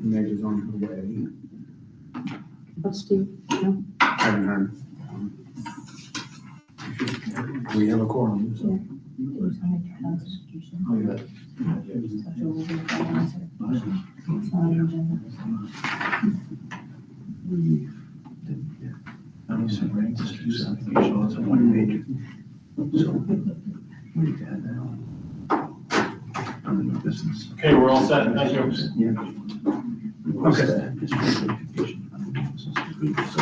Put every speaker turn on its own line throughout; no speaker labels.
Meg is on her way.
What's Steve? No?
I haven't heard. We have a quorum, so.
It was on the Constitution.
Oh, yeah.
Touch over the balance of the motion. It's not on the agenda.
It's a one page. So, we need to add that on. Under new business.
Okay, we're all set, thank you.
Yeah.
Okay.
Just for clarification, under new business. So,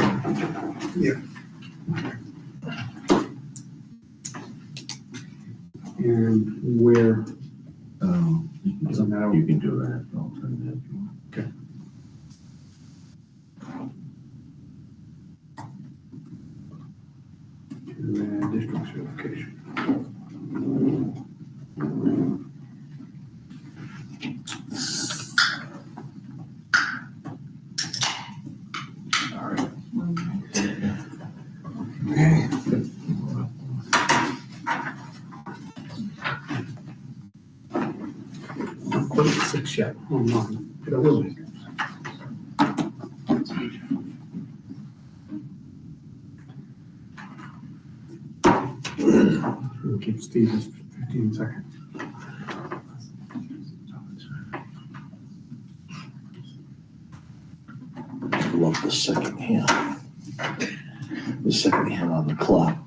And where,
You can do that, I'll turn that if you want.
okay. To add district certification. All right. Okay. Not quite 6 yet. Oh, no. It will be. We'll keep Steve just 15 seconds.
Love the second hand. The second hand on the clock.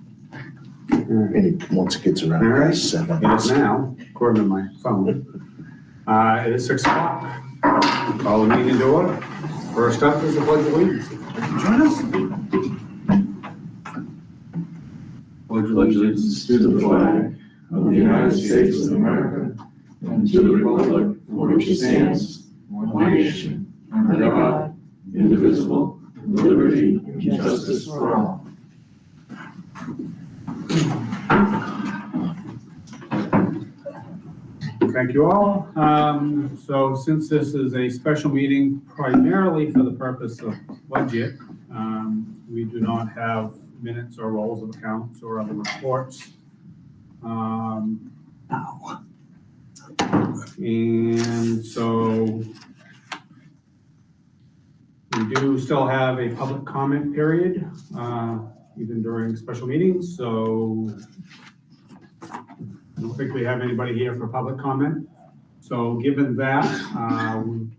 And once it gets around
All right.
7.
It is now, according to my phone. It is 6 o'clock. Call the meeting to order. First up is the pledge of allegiance. Join us.
Pledge allegiance to the flag of the United States of America and to the republic for which it stands, one nation, under God, indivisible, with liberty and justice for all.
Thank you all. So since this is a special meeting primarily for the purpose of budget, we do not have minutes or rolls of accounts or other reports. And so we do still have a public comment period, even during special meetings. So I don't think we have anybody here for public comment. So given that,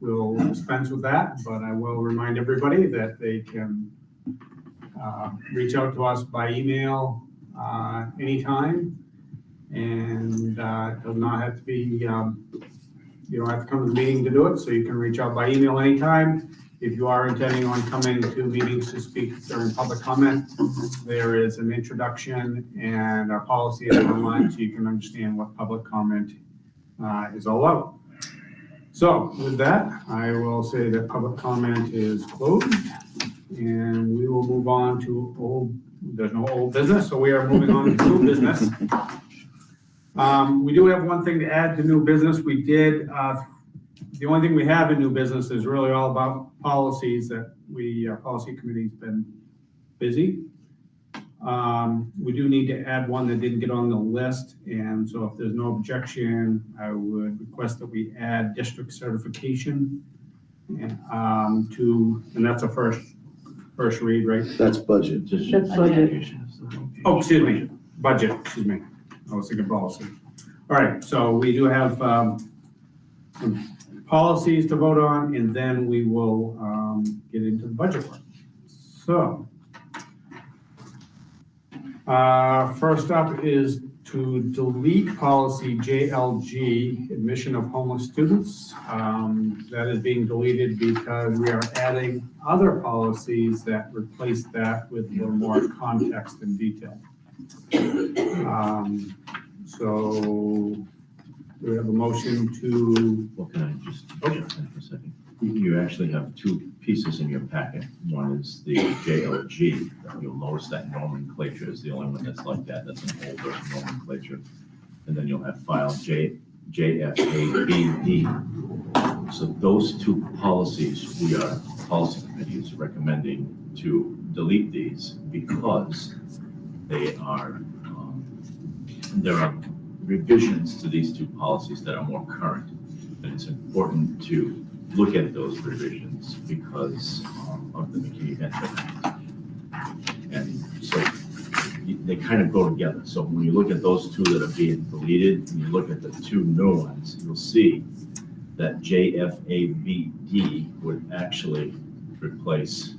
we'll dispense with that, but I will remind everybody that they can reach out to us by email anytime. And it does not have to be, you don't have to come to the meeting to do it, so you can reach out by email anytime. If you are intending on coming to meetings to speak during public comment, there is an introduction and our policy is online so you can understand what public comment is all about. So with that, I will say that public comment is closed and we will move on to there's no old business, so we are moving on to new business. We do have one thing to add to new business. We did, the only thing we have in new business is really all about policies that our policy committee's been busy. We do need to add one that didn't get on the list, and so if there's no objection, I would request that we add district certification and that's a first read, right?
That's budget.
That's budget.
Oh, excuse me, budget, excuse me. I was thinking policy. All right, so we do have some policies to vote on, and then we will get into the budget work. So, first up is to delete policy JLG, admission of homeless students. That is being deleted because we are adding other policies that replace that with a little more context and detail. So we have a motion to.
Well, can I just jump in for a second? You actually have two pieces in your packet. One is the JLG. You'll notice that nomenclature is the only one that's like that. That's an older nomenclature. And then you'll have file JFABD. So those two policies, policy committee is recommending to delete these because there are revisions to these two policies that are more current. And it's important to look at those revisions because of the McKinney-Vento Act. And so they kind of go together. So when you look at those two that are being deleted, and you look at the two new ones, you'll see that JFABD would actually replace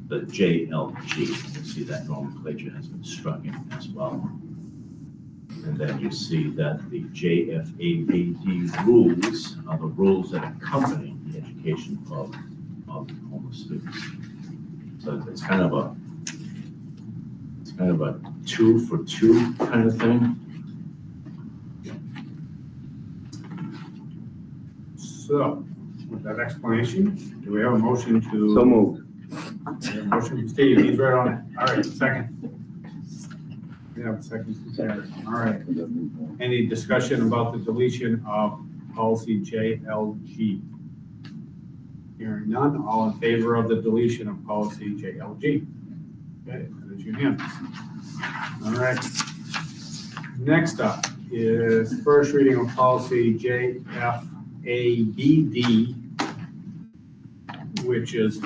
the JLG. You'll see that nomenclature has been struck in as well. And then you see that the JFABD rules are the rules that accompany the education of homeless students. So it's kind of a 2-for-2 kind of thing.
So, with that explanation, do we have a motion to?
So moved.
We have a motion from Steve, he's right on it. All right, second. Yeah, second. All right. Any discussion about the deletion of policy JLG? Hearing none, all in favor of the deletion of policy JLG? Okay, that is unanimous. All right. Next up is first reading of policy JFABD, which is,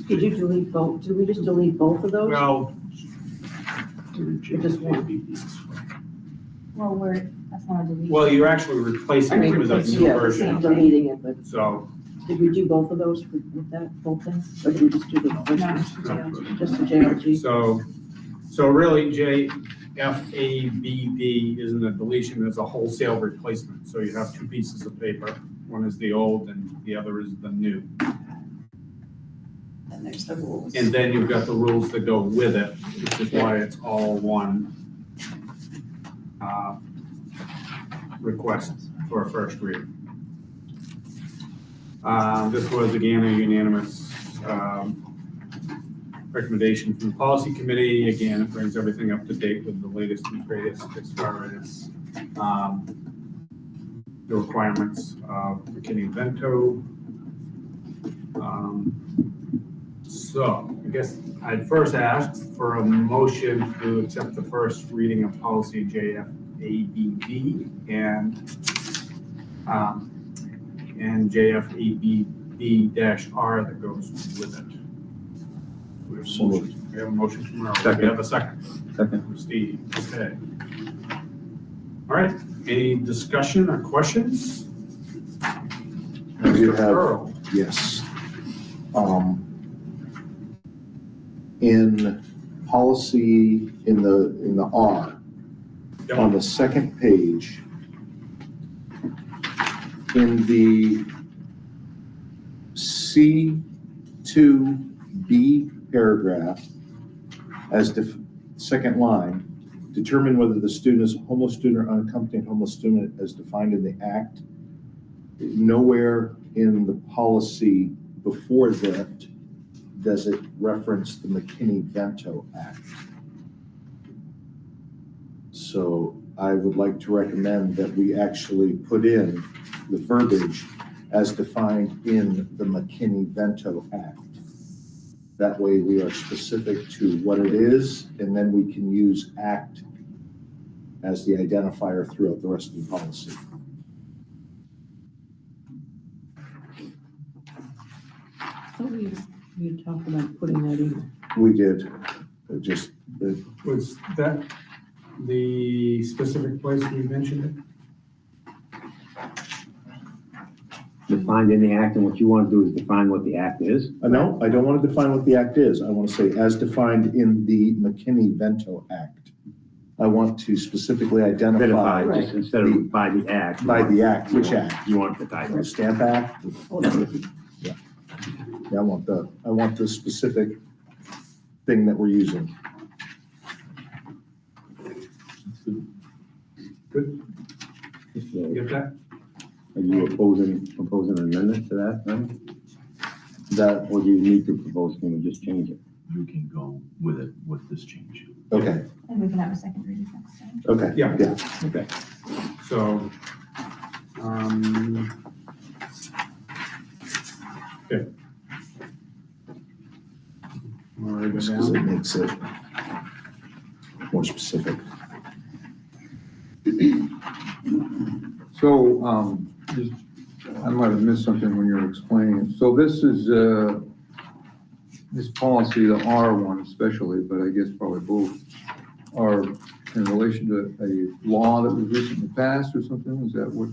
Did you delete both? Did we just delete both of those?
well,
Just one.
Well, that's not a delete.
well, you're actually replacing it with a new
Yeah,
version.
deleting it, but
So,
did we do both of those with that, both things? Or did we just do the first
No,
one?
it's the JLG.
Just the JLG?
so really JFABD isn't a deletion, it's a wholesale replacement. So you have two pieces of paper. One is the old and the other is the new.
And there's the rules.
And then you've got the rules that go with it, which is why it's all one request for a first reading. This was again a unanimous recommendation from the policy committee. Again, it brings everything up to date with the latest and greatest as far as the requirements of McKinney-Vento. So I guess I'd first ask for a motion to accept the first reading of policy JFABD and JFABD-R that goes with it. We have a motion from Earl. Do we have a second?
Second.
From Steve. Okay. All right. Any discussion or questions?
You
Mr.
have-
Earl.
Yes. In policy, in the R, on the second page, in the C2B paragraph, as second line, determine whether the student is a homeless student or unaccompanied homeless student as defined in the Act. Nowhere in the policy before that does it reference the McKinney-Vento Act. So I would like to recommend that we actually put in the verbiage as defined in the McKinney-Vento Act. That way we are specific to what it is, and then we can use Act as the identifier throughout the rest of the policy.
You talked about putting that in.
We did,
Was that the specific place we mentioned it?
Defined in the act, and what you want to do is define what the act is.
no, I don't want to define what the act is. I want to say as defined in the McKinney-Vento Act. I want to specifically identify
Identify, just instead of by the act.
by the act, which act?
You want the title.
The Stamp Act? Yeah, I want the specific thing that we're using.
Good,
So,
get that?
are you proposing an amendment to that, then?
That,
Or do you need to propose, can we just change it?
You can go with it with this change.
okay,
And we can have a second reading next time.
okay.
Yeah.
Okay.
So, okay. All right, go
Because it
down.
makes it more specific.
So, just I might have missed something when you were explaining. So this is, this policy, the R one especially, but I guess probably both, are in relation to a law that was recently passed or something? Is that what,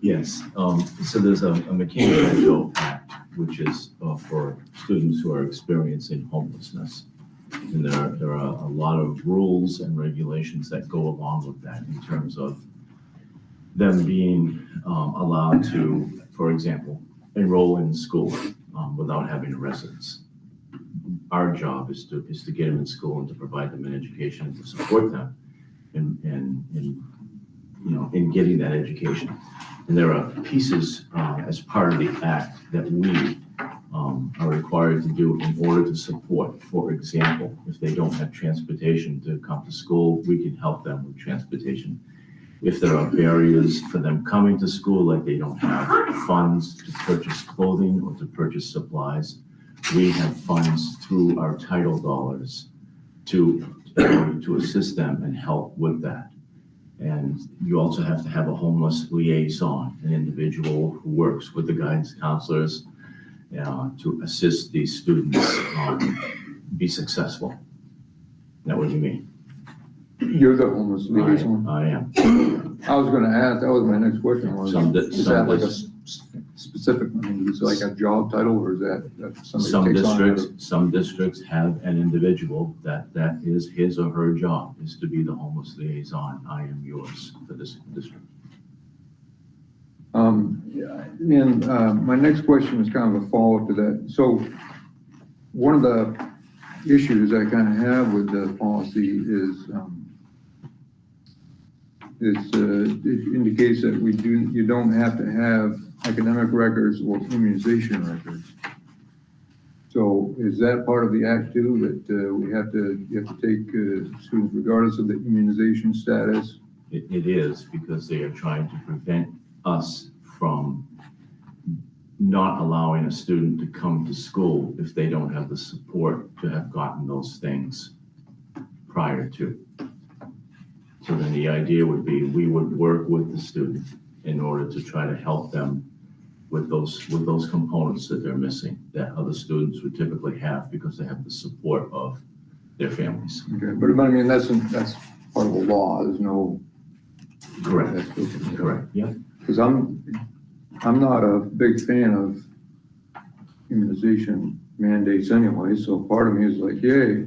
Yes, so there's a McCain-Vento Act, which is for students who are experiencing homelessness. And there are a lot of rules and regulations that go along with that in terms of them being allowed to, for example, enroll in school without having a residence. Our job is to get them in school and to provide them an education and to support them in getting that education. And there are pieces as part of the act that we are required to do in order to support. For example, if they don't have transportation to come to school, we can help them with transportation. If there are barriers for them coming to school, like they don't have funds to purchase clothing or to purchase supplies, we have funds through our title dollars to assist them and help with that. And you also have to have a homeless liaison, an individual who works with the guidance counselors to assist these students be successful. That would be me.
you're the homeless liaison?
I am.
I was gonna ask, that was my next question, was, is that like a specific, I mean, is it like a job title, or is that somebody
Some
takes on?
some districts have an individual that is his or her job is to be the homeless liaison. I am yours for this district.
My next question is kind of a follow-up to that. So one of the issues I kind of have with the policy is it indicates that you don't have to have academic records or immunization records. So is that part of the act too, that you have to take students regardless of the immunization status?
It is, because they are trying to prevent us from not allowing a student to come to school if they don't have the support to have gotten those things prior to. So then the idea would be we would work with the student in order to try to help them with those components that they're missing, that other students would typically have because they have the support of their families.
Okay, but I mean, that's part of the law, there's no.
Correct. Correct, yeah.
Because I'm not a big fan of immunization mandates anyway, so part of me is like, yay.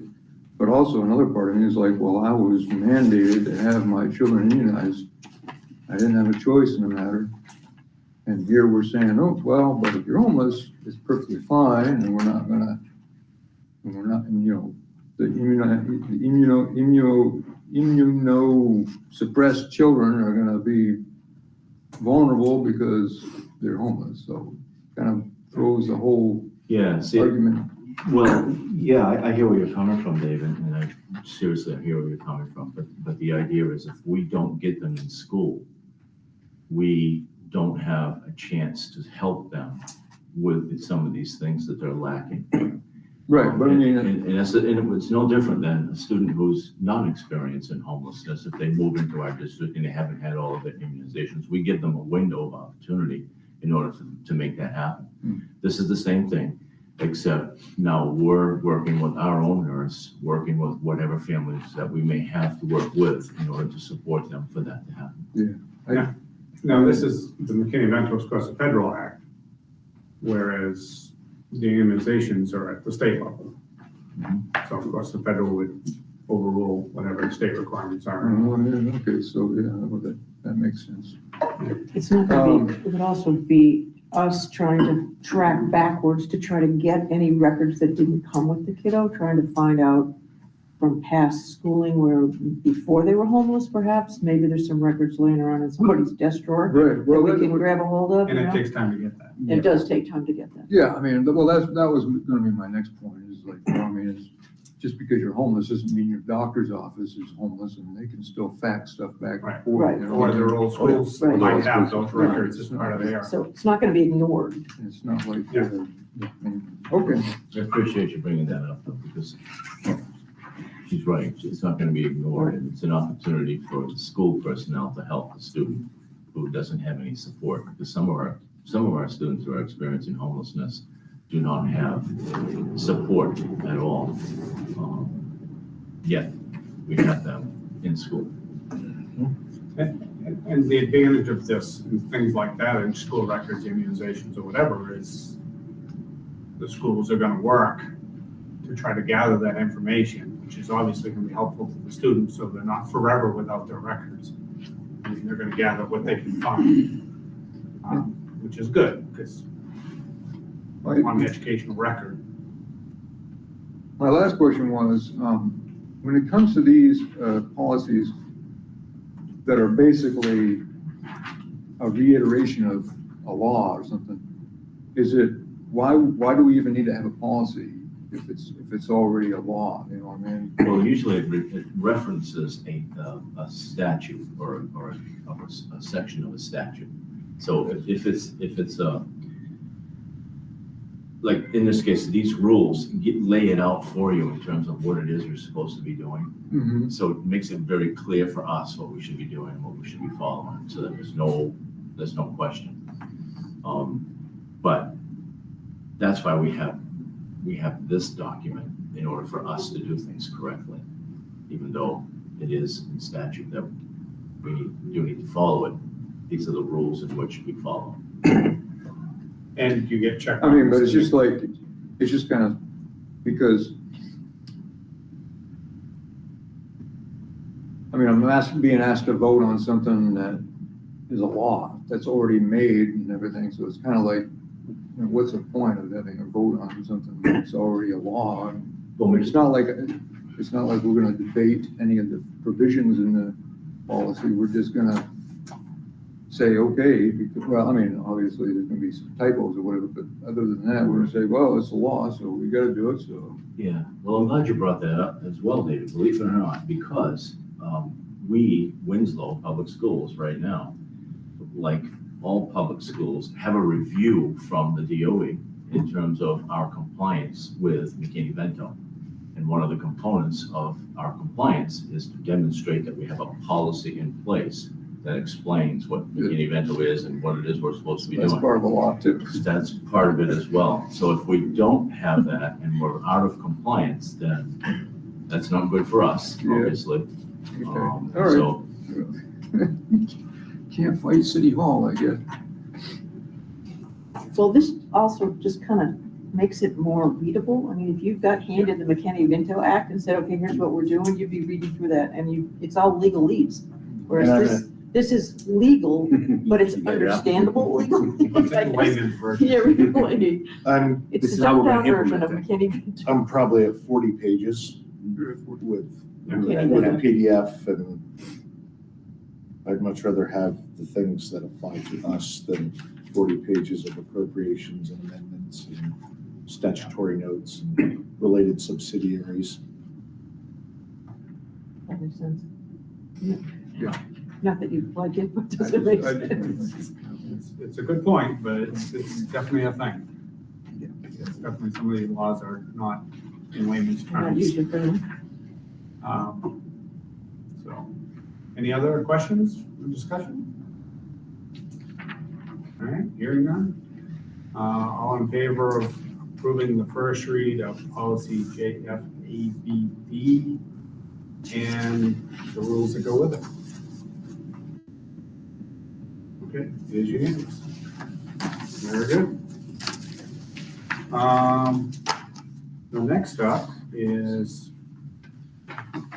But also another part of me is like, well, I was mandated to have my children immunized. I didn't have a choice in the matter. And here we're saying, oh, well, but if you're homeless, it's perfectly fine, and we're not, the immunosuppressed children are gonna be vulnerable because they're homeless. So kind of throws the whole argument.
Well, yeah, I hear where you're coming from, David, and I seriously hear where you're coming from. But the idea is if we don't get them in school, we don't have a chance to help them with some of these things that they're lacking.
Right, but I mean,
and it's no different than a student who's not experiencing homelessness. If they move into our district and they haven't had all of their immunizations, we give them a window of opportunity in order to make that happen. This is the same thing, except now we're working with our own nurse, working with whatever families that we may have to work with in order to support them for that to happen.
Now, this is the McKinney-Vento, of course, a federal act, whereas the immunizations are at the state level. So of course, the federal would overrule whatever the state requirements are.
okay, so yeah, well, that makes sense.
It's not gonna be, it would also be us trying to track backwards to try to get any records that didn't come with the kiddo, trying to find out from past schooling where before they were homeless, perhaps, maybe there's some records laying around in somebody's desk drawer
Right,
that
well,
we can grab a hold of,
And
you
it
know?
takes time to get that.
It does take time to get that.
yeah, I mean, well, that was gonna be my next point, is like, you know, I mean, it's just because you're homeless doesn't mean your doctor's office is homeless, and they can still fax stuff back and
Right.
forth.
Right.
You know?
Or their old schools
Right.
might have those records as part of their.
So it's not gonna be ignored.
It's not like,
Yeah.
Okay,
I appreciate you bringing that up, though, because she's right. It's not going to be ignored, and it's an opportunity for the school personnel to help the student who doesn't have any support. Because some of our students who are experiencing homelessness do not have support at all. Yet, we have them in school.
And the advantage of this, and things like that, in school records, immunizations, or whatever, is the schools are gonna work to try to gather that information, which is obviously gonna be helpful to the students, so they're not forever without their records. I mean, they're gonna gather what they can find, which is good, because on the educational record.
My last question was, when it comes to these policies that are basically a reiteration of a law or something, why do we even need to have a policy if it's already a law, you know what I mean?
Well, usually it references a statute or a section of a statute. So if it's like in this case, these rules lay it out for you in terms of what it is you're supposed to be doing.
Mm-hmm.
So it makes it very clear for us what we should be doing, what we should be following, so that there's no question. But that's why we have this document in order for us to do things correctly, even though it is in statute that we do need to follow it. These are the rules in which we follow.
And you get checked.
I mean, but it's just kind of, because, I mean, I'm being asked to vote on something that is a law that's already made and everything, so it's kind of like, you know, what's the point of having a vote on something that's already a law? It's not like we're gonna debate any of the provisions in the policy, we're just gonna say, okay, because, well, I mean, obviously there's gonna be some typos or whatever, but other than that, we're gonna say, well, it's a law, so we gotta do it, so.
Yeah, well, I'm glad you brought that up as well, David, believe it or not, because we, Winslow Public Schools right now, like all public schools, have a review from the DOE in terms of our compliance with McKinney-Vento. And one of the components of our compliance is to demonstrate that we have a policy in place that explains what McKinney-Vento is and what it is we're supposed to be doing.
That's part of the law too.
That's part of it as well. So if we don't have that and we're out of compliance, then that's not good for us,
Yeah.
obviously.
Okay. All right.
So,
Can't fight City Hall, I guess.
So this also just kind of makes it more readable. I mean, if you got handed the McKinney-Vento Act and said, okay, here's what we're doing, you'd be reading through that, and it's all legalese. Whereas this is legal, but it's understandable legal.
It's in layman's version.
Yeah, really. It's
This
the
is how we're
dumbed down
gonna
version of
implement
McKinney-Vento.
I'm probably at 40 pages with a PDF, and I'd much rather have the things that apply to us than 40 pages of appropriations and amendments and statutory notes and related subsidiaries.
That makes sense.
Yeah.
Not that you like it, but does it make sense?
It's a good point, but it's definitely a thing. It's definitely, some of the laws are not in layman's
Not
terms.
usually friendly.
So, any other questions or discussion? All right, hearing none. All in favor of approving the first read of policy JFABD and the rules that go with it? Okay, it is unanimous. Very good. The next up is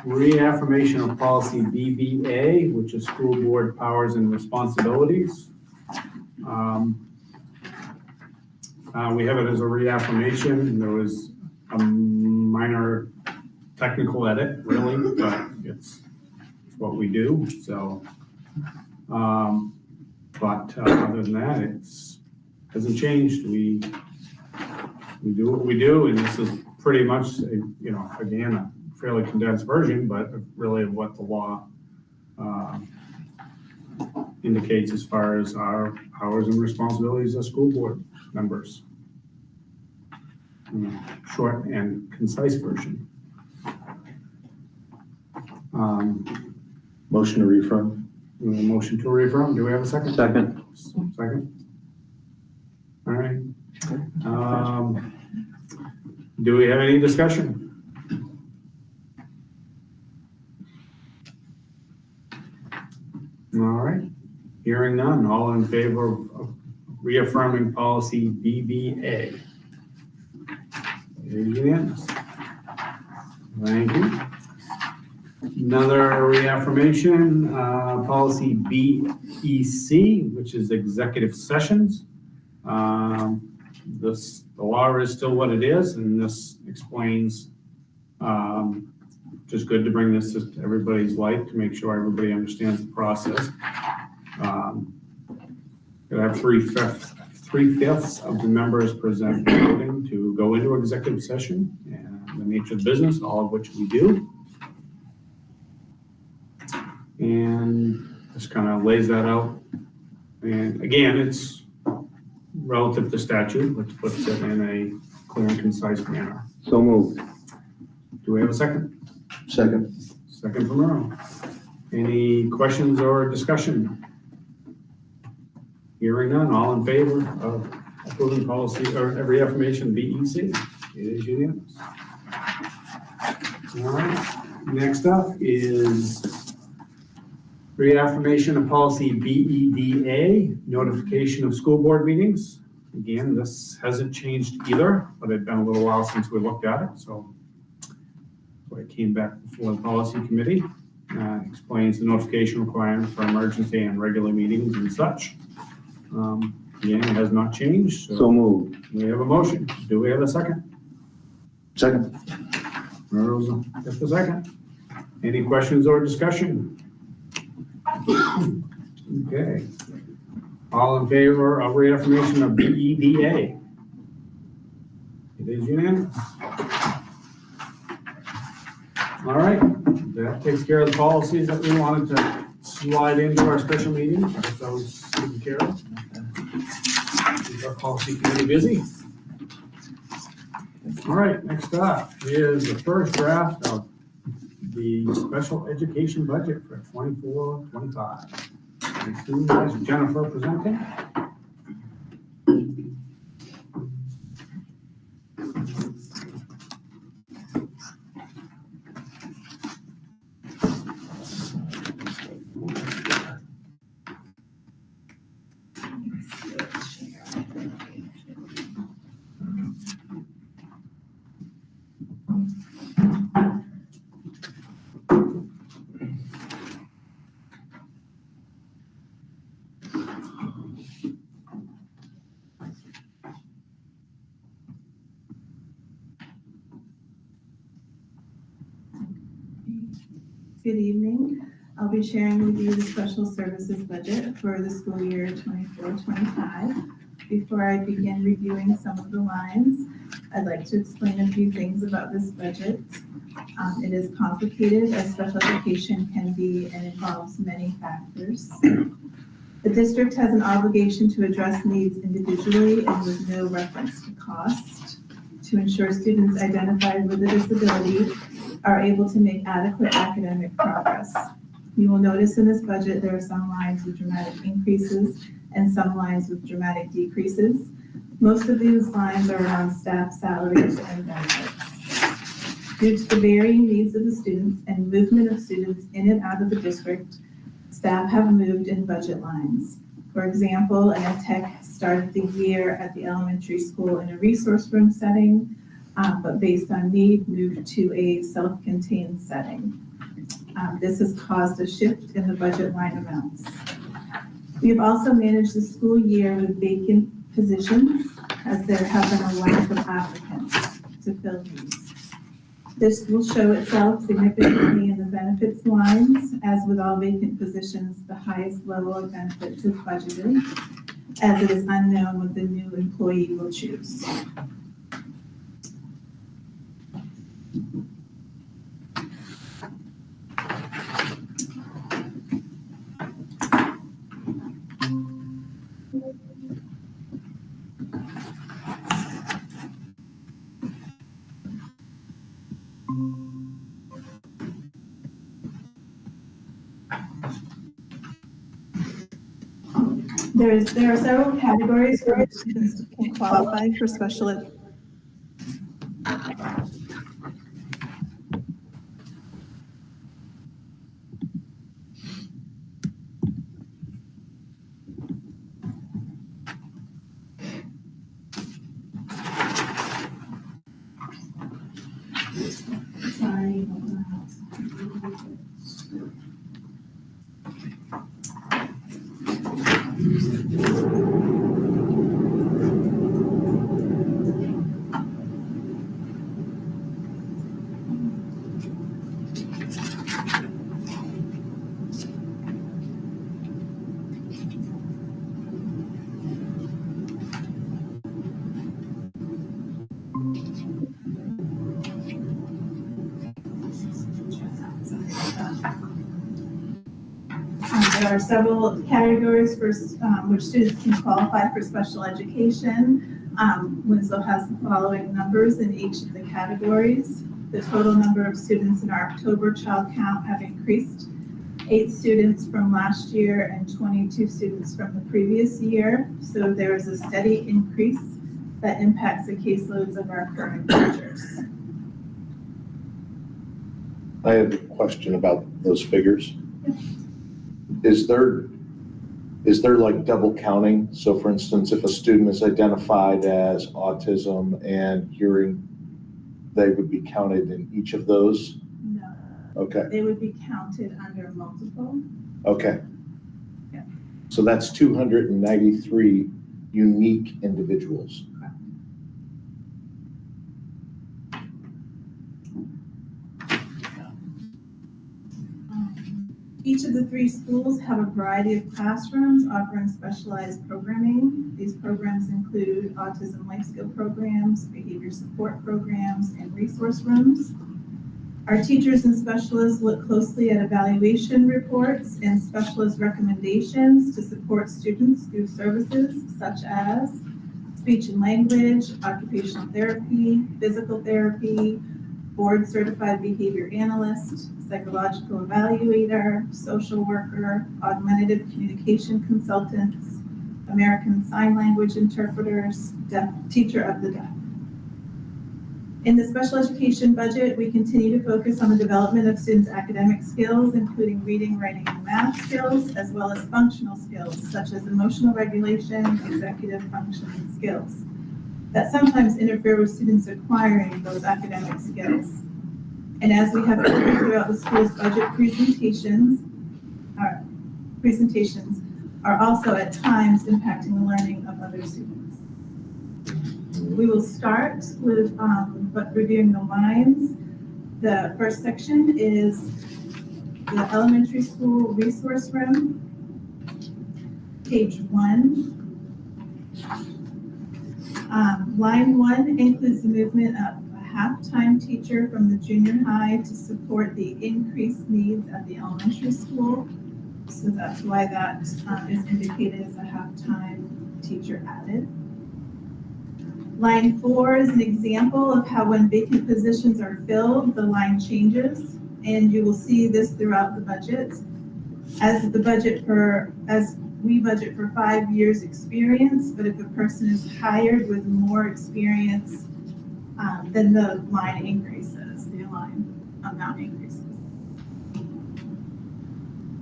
reaffirmation of policy BBA, which is school board powers and responsibilities. We have it as a reaffirmation, and there was a minor technical edit, really, but it's what we do, so. But other than that, hasn't changed. We do what we do, and this is pretty much, again, a fairly condensed version, but really of what the law indicates as far as our powers and responsibilities as school board members. Short and concise version.
Motion to reaffirm?
We have a motion to reaffirm. Do we have a second?
Second.
Second. All right. Do we have any discussion? All right. Hearing none. All in favor of reaffirming policy BBA? It is unanimous. Thank you. Another reaffirmation, policy BEC, which is executive sessions. The law is still what it is, and this explains, just good to bring this to everybody's light to make sure everybody understands the process. You'll have three-fifths of the members present voting to go into executive session and the nature of business, all of which we do. And this kind of lays that out. And again, it's relative to statute, which puts it in a clear and concise manner.
So moved.
Do we have a second?
Second.
Second from Earl. Any questions or discussion? Hearing none, all in favor of approving policy or reaffirmation BEC? It is unanimous. All right, next up is reaffirmation of policy BEDA, notification of school board meetings. Again, this hasn't changed either, but it's been a little while since we looked at it, so I came back before the policy committee. Explains the notification requirement for emergency and regular meetings and such. Again, it has not changed,
So moved.
we have a motion. Do we have a second?
Second.
Earl's just a second. Any questions or discussion? Okay. All in favor of reaffirmation of BEDA? It is unanimous. All right, that takes care of the policies that we wanted to slide into our special meeting. Get those taken care of. Keep our policy committee busy. All right, next up is the first draft of the special education budget for 24-25. As soon as Jennifer presenting.
Good evening. I'll be sharing with you the special services budget for the school year 24-25. Before I begin reviewing some of the lines, I'd like to explain a few things about this budget. It is complicated as special education can be and involves many factors. The district has an obligation to address needs individually and with no reference to cost to ensure students identified with a disability are able to make adequate academic progress. You will notice in this budget there are some lines with dramatic increases and some lines with dramatic decreases. Most of these lines are around staff salaries and benefits. Due to the varying needs of the students and movement of students in and out of the district, staff have moved in budget lines. For example, an ed tech started the year at the elementary school in a resource room setting, but based on need, moved to a self-contained setting. This has caused a shift in the budget line amounts. We have also managed the school year with vacant positions as there have been a lack of applicants to fill these. This will show itself significantly in the benefits lines. As with all vacant positions, the highest level of benefits is budgeted, as it is unknown what the new employee will choose. There are several categories where students can qualify for special ed. Sorry. There are several categories for which students can qualify for special education. Winslow has the following numbers in each of the categories. The total number of students in our October child count have increased 8 students from last year and 22 students from the previous year. So there is a steady increase that impacts the caseloads of our current teachers.
I have a question about those figures. Is there like double counting? So for instance, if a student is identified as autism and hearing, they would be counted in each of those?
No,
Okay,
they would be counted under multiple.
okay.
Yeah.
So that's 293 unique individuals.
Each of the 3 schools have a variety of classrooms offering specialized programming. These programs include autism life skill programs, behavior support programs, and resource rooms. Our teachers and specialists look closely at evaluation reports and specialist recommendations to support students through services such as speech and language, occupational therapy, physical therapy, board certified behavior analyst, psychological evaluator, social worker, augmentative communication consultants, American Sign Language interpreters, teacher of the deaf. In the special education budget, we continue to focus on the development of students' academic skills, including reading, writing, and math skills, as well as functional skills, such as emotional regulation, executive functioning skills, that sometimes interfere with students acquiring those academic skills. And as we have covered throughout the school's budget presentations are also at times impacting the learning of other students. We will start with reviewing the lines. The first section is the elementary school resource room, page 1. Line 1 includes the movement of a half-time teacher from the junior high to support the increased needs at the elementary school. So that's why that is indicated as a half-time teacher added. Line 4 is an example of how when vacant positions are filled, the line changes, and you will see this throughout the budget. As we budget for 5 years experience, but if a person is hired with more experience, then the line increases, the line amount increases.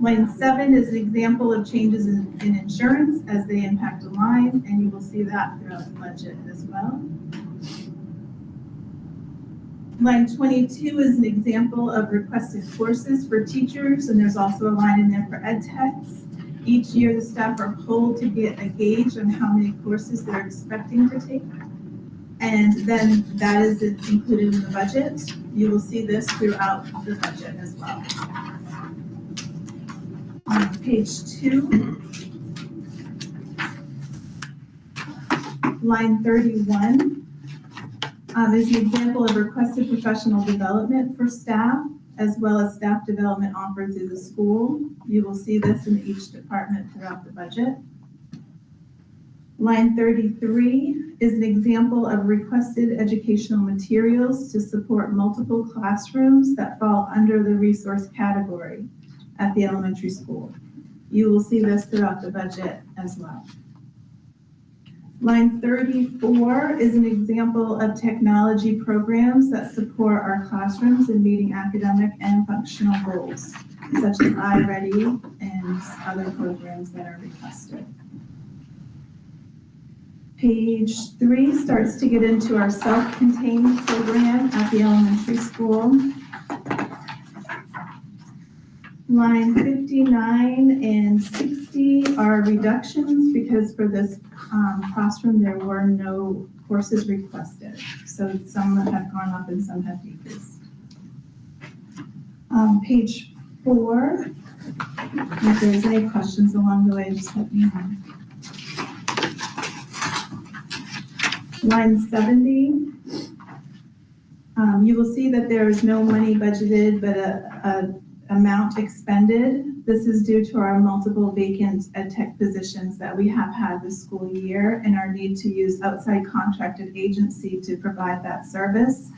Line 7 is an example of changes in insurance as they impact a line, and you will see that throughout the budget as well. Line 22 is an example of requested courses for teachers, and there's also a line in there for ed techs. Each year, the staff are polled to get a gauge on how many courses they're expecting to take. And then that is included in the budget. You will see this throughout the budget as well. On page 2, line 31 is an example of requested professional development for staff, as well as staff development offered through the school. You will see this in each department throughout the budget. Line 33 is an example of requested educational materials to support multiple classrooms that fall under the resource category at the elementary school. You will see this throughout the budget as well. Line 34 is an example of technology programs that support our classrooms in meeting academic and functional goals, such as iReady and other programs that are requested. Page 3 starts to get into our self-contained program at the elementary school. Line 59 and 60 are reductions because for this classroom, there were no courses requested. So some have gone up and some have decreased. Page 4, if there's any questions along the way, just let me know. Line 70, you will see that there is no money budgeted, but a amount expended. This is due to our multiple vacant ed tech positions that we have had this school year and our need to use outside contracted agency to provide that service.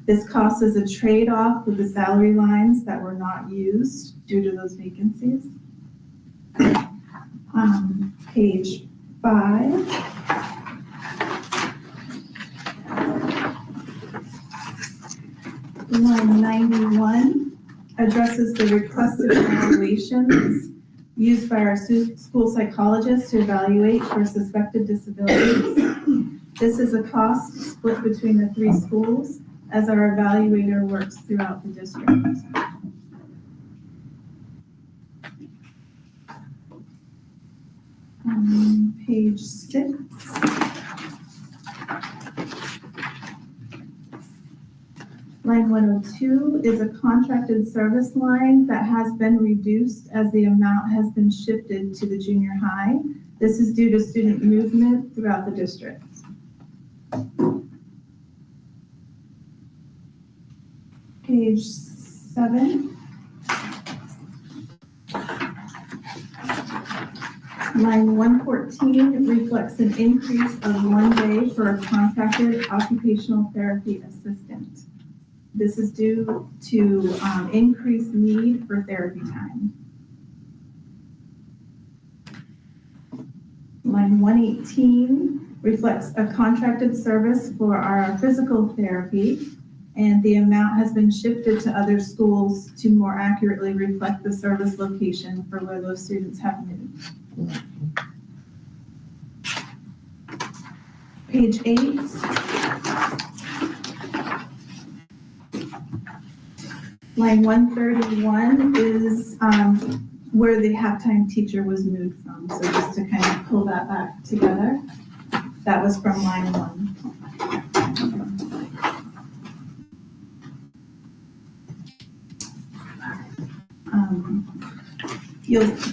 This cost is a trade-off with the salary lines that were not used due to those vacancies. Page 5. Line 91 addresses the requested evaluations used by our school psychologists to evaluate for suspected disabilities. This is a cost split between the 3 schools as our evaluator works throughout the district. Page 6. Line 102 is a contracted service line that has been reduced as the amount has been shifted to the junior high. This is due to student movement throughout the district. Page 7. Line 114 reflects an increase of 1 day for a contracted occupational therapy assistant. This is due to increased need for therapy time. Line 118 reflects a contracted service for our physical therapy, and the amount has been shifted to other schools to more accurately reflect the service location for where those students have moved. Page 8. Line 131 is where the halftime teacher was moved from. So just to kind of pull that back together, that was from line 1.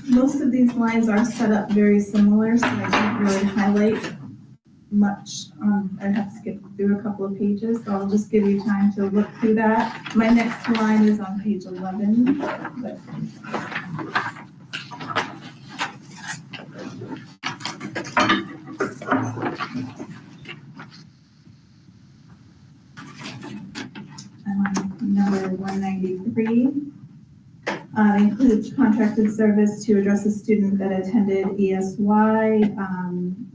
Most of these lines are set up very similar, so I can't really highlight much. I have skipped through a couple of pages, so I'll just give you time to look through that. My next line is on page 11. But number 193 includes contracted service to address a student that attended ESY,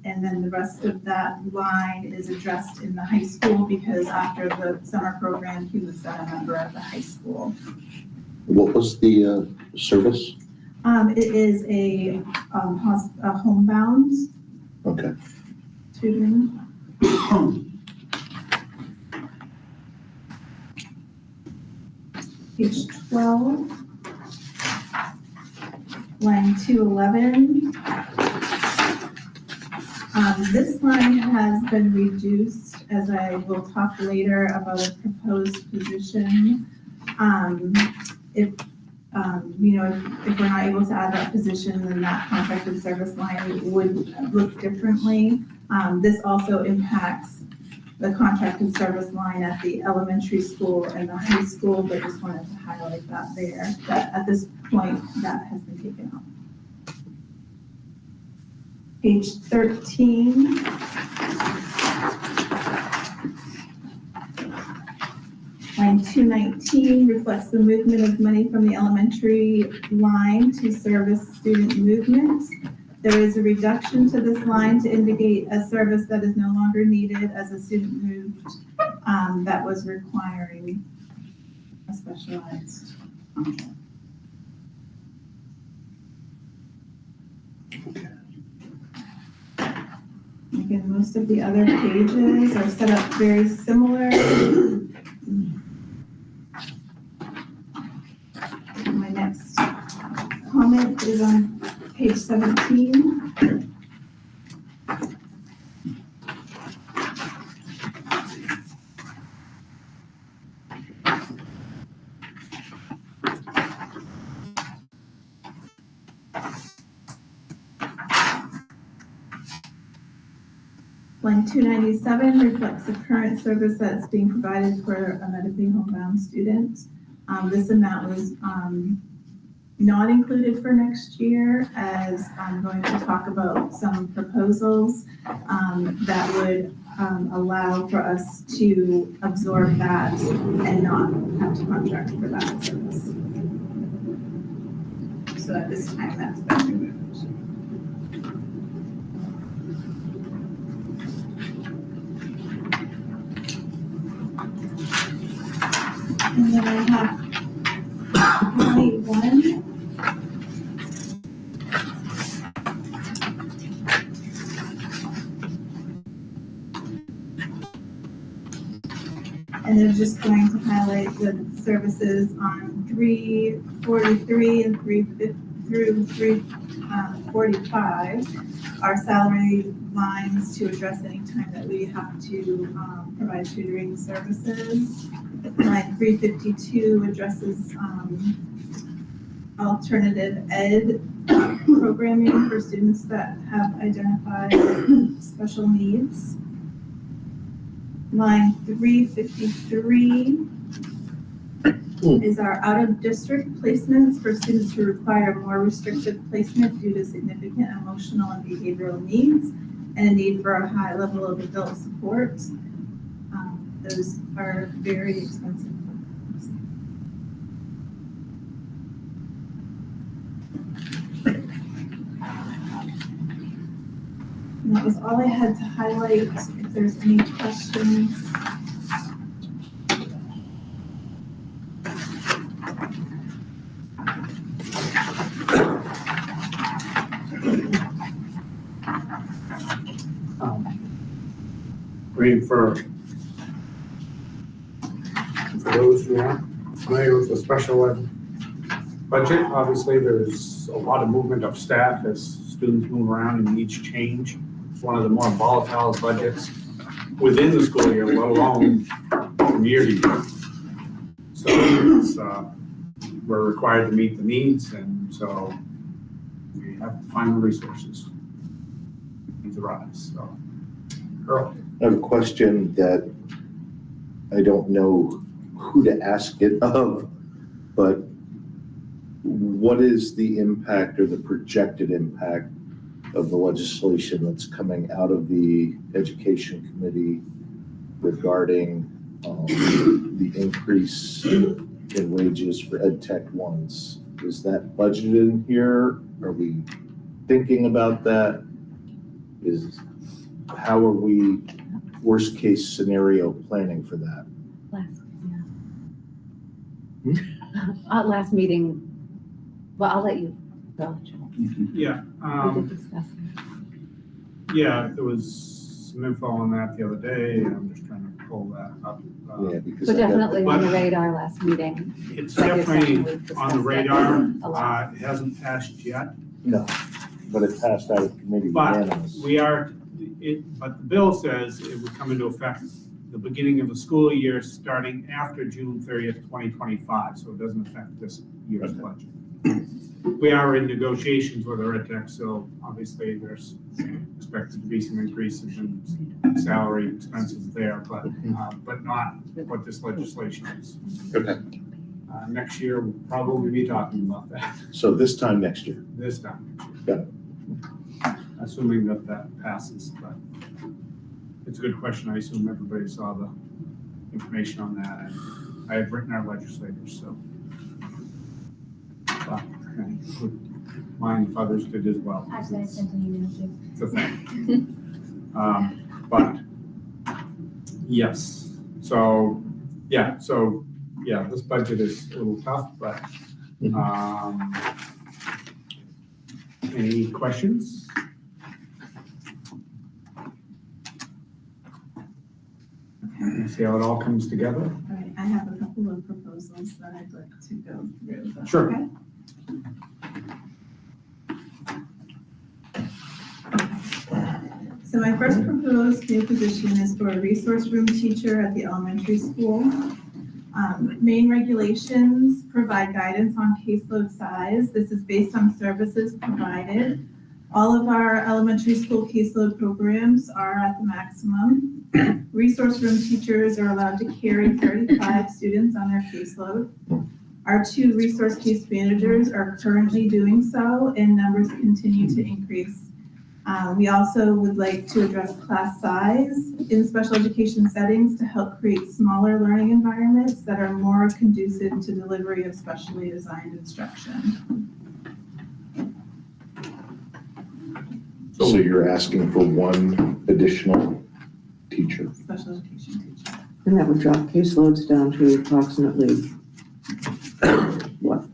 and then the rest of that line is addressed in the high school because after the summer program, he was a member of the high school.
What was the service?
It is a homebound
Okay.
tutoring. Page 12. Line 211. This line has been reduced, as I will talk later about a proposed position. If we're not able to add that position, then that contracted service line would look differently. This also impacts the contracted service line at the elementary school and the high school, but just wanted to highlight that there, that at this point, that has been taken out. Page 13. Line 290. 219 reflects the movement of money from the elementary line to service student movement. There is a reduction to this line to indicate a service that is no longer needed as a student moved that was requiring a specialized contract. Again, most of the other pages are set up very similar. My next comment is on page 17. Line 297 reflects the current service that's being provided for a medically homebound student. This amount was not included for next year, as I'm going to talk about some proposals that would allow for us to absorb that and not have to contract for that service. So at this time, that's been removed. And then I have line 1. And they're just going to highlight the services on 343 and 350 through 345 are salary lines to address any time that we have to provide tutoring services. Line 352 addresses alternative ed programming for students that have identified special needs. Line 353 is our out-of-district placements for students who require more restrictive placement due to significant emotional and behavioral needs and a need for a high level of adult support. Those are very expensive programs. And that was all I had to highlight. If there's any questions.
Reading for those who aren't familiar with the special ed budget, obviously there's a lot of movement of staff as students move around and needs change. It's one of the more volatile budgets within the school year, let alone from year to year. So it's, we're required to meet the needs, and so we have to find the resources to rise. So, Earl.
I have a question that I don't know who to ask it of, but what is the impact or the projected impact of the legislation that's coming out of the Education Committee regarding the increase in wages for Ed Tech 1s? Is that budgeted in here? Are we thinking about that? How are we worst case scenario planning for that?
Last meeting, well, I'll let you go.
Yeah.
We did discuss it.
Yeah, there was some info on that the other day. I'm just trying to pull that up.
Yeah, because
But
I got-
definitely on the radar last meeting.
It's
Executive session,
definitely
we've discussed
on the
it
radar.
a lot.
It hasn't passed yet,
No, but it passed out of committee
but
unanimous.
but the bill says it would come into effect the beginning of the school year, starting after June 30th, 2025, so it doesn't affect this year's budget. We are in negotiations with our EdTech, so obviously there's expected to be some increases in salary expenses there, but not what this legislation is.
Okay.
Next year, we'll probably be talking about that
So this time next year.
this time.
Got it.
Assuming that passes, but it's a good question. I assume everybody saw the information on that. And I have written our legislators, so. But, mine, if others did as well.
Actually, I sent an email too.
It's a fact. But, yes, so, yeah, this budget is a little tough, but, any questions? See how it all comes together?
All right, I have a couple of proposals that I'd like to go through.
Sure.
Okay? So my first proposed new position is for a resource room teacher at the elementary school. Main regulations provide guidance on caseload size. This is based on services provided. All of our elementary school caseload programs are at the maximum. Resource room teachers are allowed to carry 35 students on their caseload. Our 2 resource case managers are currently doing so, and numbers continue to increase. We also would like to address class size in special education settings to help create smaller learning environments that are more conducive to delivery of specially designed instruction.
So you're asking for one additional teacher?
Special education teacher.
And that would drop caseloads down to approximately, what,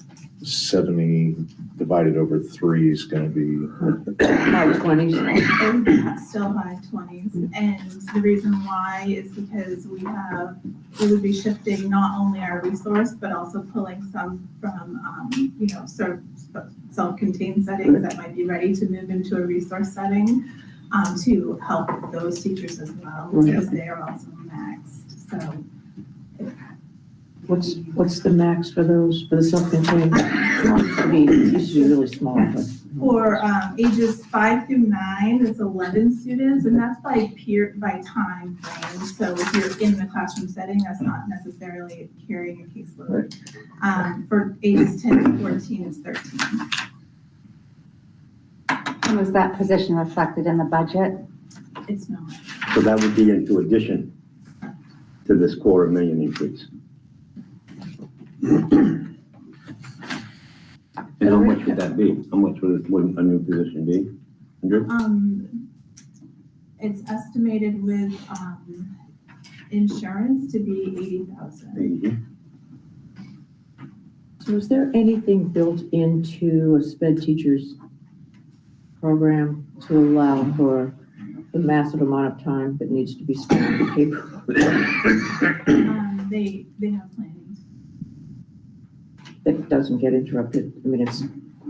70 divided over 3 is gonna be,
high 20s?
Still high 20s, and the reason why is because we would be shifting not only our resource, but also pulling some from, sort of self-contained settings that might be ready to move into a resource setting, to help those teachers as well, because they are also maxed, so.
What's the max for those, for the self-contained? It's usually really small, but.
For ages 5 through 9, it's 11 students, and that's by time frame. So if you're in the classroom setting, that's not necessarily carrying a caseload. For ages 10 to 14, it's 13.
And was that position reflected in the budget?
It's not.
So that would be into addition to this $250,000 increase. And how much would that be? How much would a new position be? 100?
It's estimated with insurance to be 80,000.
So is there anything built into a sped teacher's program to allow for the massive amount of time that needs to be spent on the paper?
They have planning.
That doesn't get interrupted? I mean,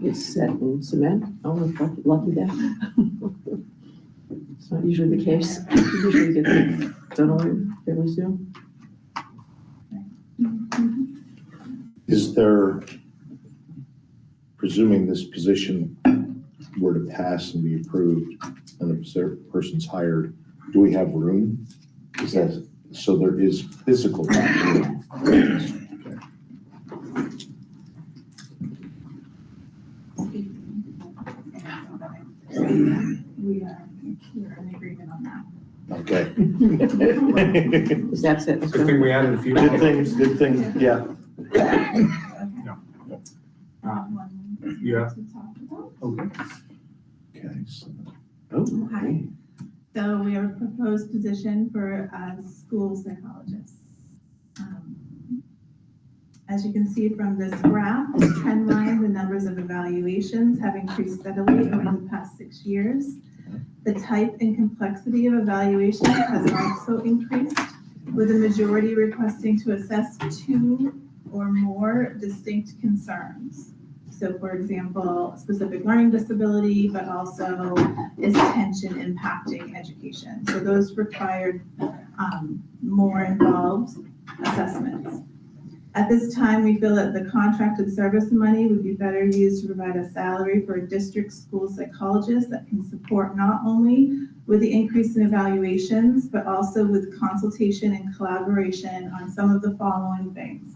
it's set in cement? Oh, we're lucky that. It's not usually the case. It usually gets done away fairly soon.
is there, presuming this position were to pass and be approved and the person's hired, do we have room? Is that, so there is physical room?
We're in agreement on that.
Okay.
That's it.
Good thing we added a few.
Good thing, yeah.
You have,
To talk about.
okay.
Okay, so,
Okay. So we have a proposed position for a school psychologist. As you can see from this graph, this trend line, the numbers of evaluations have increased steadily over the past 6 years. The type and complexity of evaluations has also increased, with a majority requesting to assess 2 or more distinct concerns. So for example, specific learning disability, but also is attention impacting education. So those required more involved assessments. At this time, we feel that the contracted service money would be better used to provide a salary for a district school psychologist that can support not only with the increase in evaluations, but also with consultation and collaboration on some of the following things.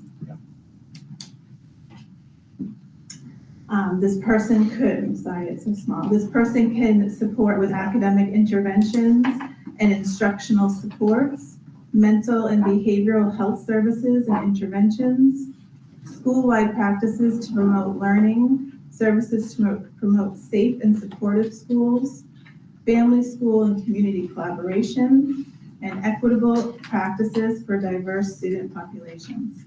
This person could, sorry, it's so small. This person can support with academic interventions and instructional supports, mental and behavioral health services and interventions, school-wide practices to promote learning, services to promote safe and supportive schools, family, school, and community collaboration, and equitable practices for diverse student populations.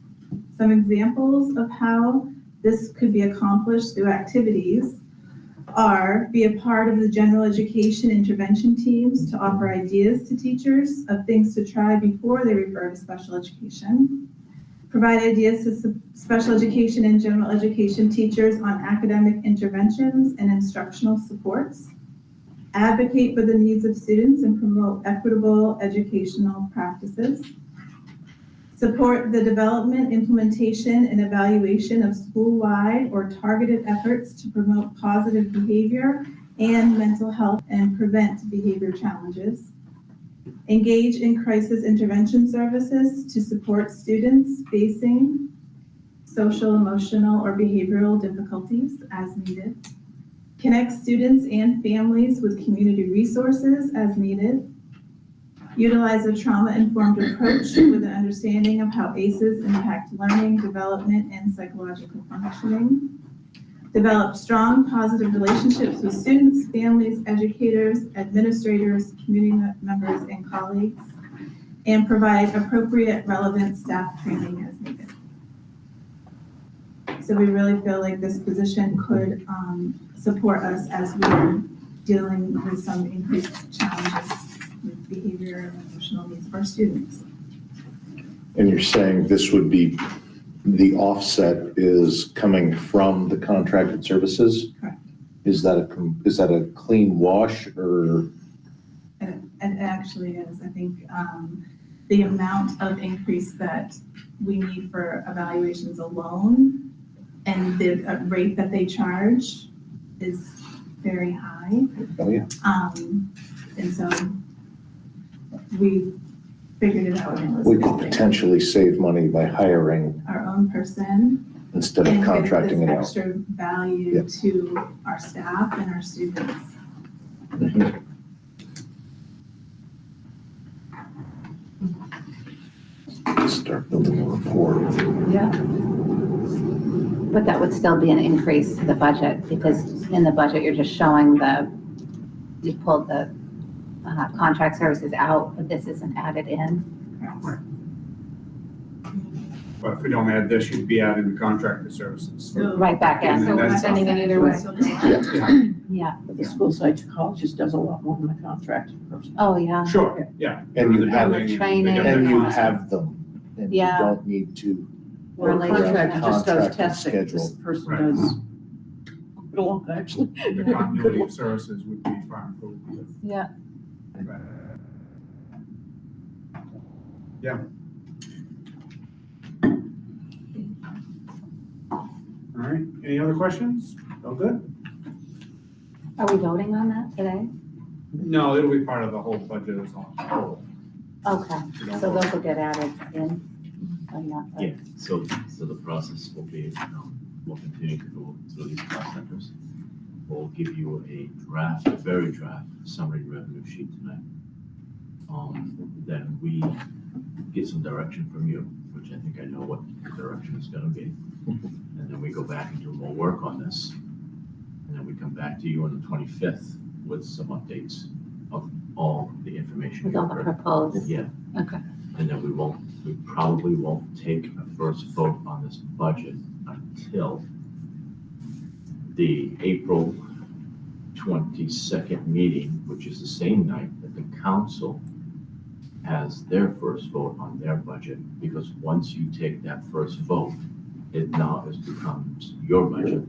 Some examples of how this could be accomplished through activities are be a part of the general education intervention teams to offer ideas to teachers of things to try before they refer to special education, provide ideas to special education and general education teachers on academic interventions and instructional supports, advocate for the needs of students and promote equitable educational practices, support the development, implementation, and evaluation of school-wide or targeted efforts to promote positive behavior and mental health and prevent behavior challenges, engage in crisis intervention services to support students facing social, emotional, or behavioral difficulties as needed, connect students and families with community resources as needed, utilize a trauma-informed approach with an understanding of how ACEs impact learning, development, and psychological functioning, develop strong, positive relationships with students, families, educators, administrators, community members, and colleagues, and provide appropriate, relevant staff training as needed. So we really feel like this position could support us as we are dealing with some increased challenges with behavior and emotional needs of our students.
And you're saying this would be, the offset is coming from the contracted services?
Correct.
Is that a clean wash, or?
And it actually is. I think the amount of increase that we need for evaluations alone and the rate that they charge is very high.
Oh, yeah.
And so we figured it out. And it was
We could potentially save money by hiring
our own person
instead of
and
contracting it
give
out.
this extra value
Yep.
to our staff and our students.
Start building a rapport.
Yeah. But that would still be an increase to the budget, because in the budget, you're just showing you pulled the contract services out, but this isn't added in.
But if we don't add this, you'd be adding the contracted services.
Right back in.
So we're
spending it either way.
Yeah.
Yeah.
But the school psychologist does a lot more than the contracted person.
Oh, yeah.
Sure, yeah.
And you have,
And the training.
and you have them, and you
Yeah.
don't need to.
Well,
work
the
around
contractor just does
contracted
testing, this
schedule.
person
Right.
does. Good luck, actually.
The continuity of services would be far improved with.
Yeah.
Right. Yeah. All right, any other questions? All good?
Are we voting on that today?
No, it'll be part of the whole budget as a whole.
Okay, so those will get added in. Or not?
Yeah, so the process will be, we'll continue to go through these cost centers. We'll give you a draft, a very draft summary revenue sheet tonight. Then we get some direction from you, which I think I know what the direction is gonna be. And then we go back and do more work on this. And then we come back to you on the 25th with some updates of all the information.
With
you
all the
heard.
proposed,
Yeah,
okay.
and then we probably won't take a first vote on this budget until the April 22nd meeting, which is the same night that the council has their first vote on their budget, because once you take that first vote, it now becomes your budget,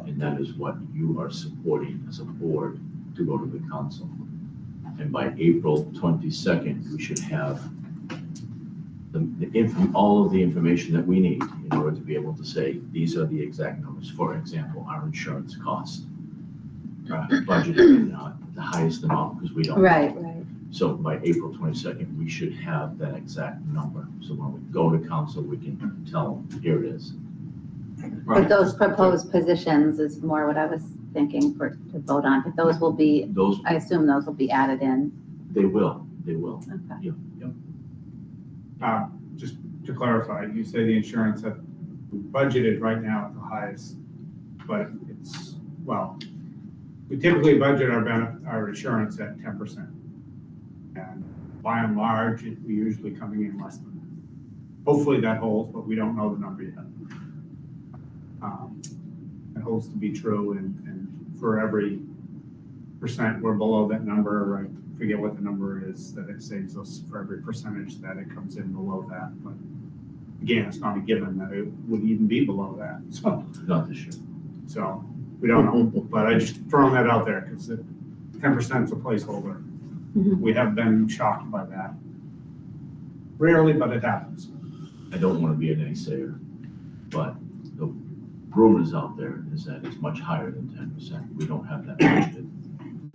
and that is what you are supporting as a board to go to the council. And by April 22nd, we should have all of the information that we need in order to be able to say, these are the exact numbers. For example, our insurance cost. Budgeted not the highest amount because we don't.
Right.
So by April 22nd, we should have that exact number. So when we go to council, we can tell them, here it is.
But those proposed positions is more what I was thinking to vote on, but those will be,
Those,
I assume those will be added in.
they will.
Okay.
Yep.
Just to clarify, you say the insurance that we budgeted right now at the highest, but it's, well, we typically budget our insurance at 10%. And by and large, we usually coming in less than that. Hopefully that holds, but we don't know the number yet. It holds to be true, and for every percent we're below that number, I forget what the number is that it saves us for every percentage that it comes in below that. But again, it's not a given that it would even be below that.
Not this year.
So we don't know, but I just throwing that out there because 10% is a placeholder.
Mhm.
We have been shocked by that. Rarely, but it happens.
I don't want to be a naysayer, but the rumors out there is that it's much higher than 10%. We don't have that budgeted.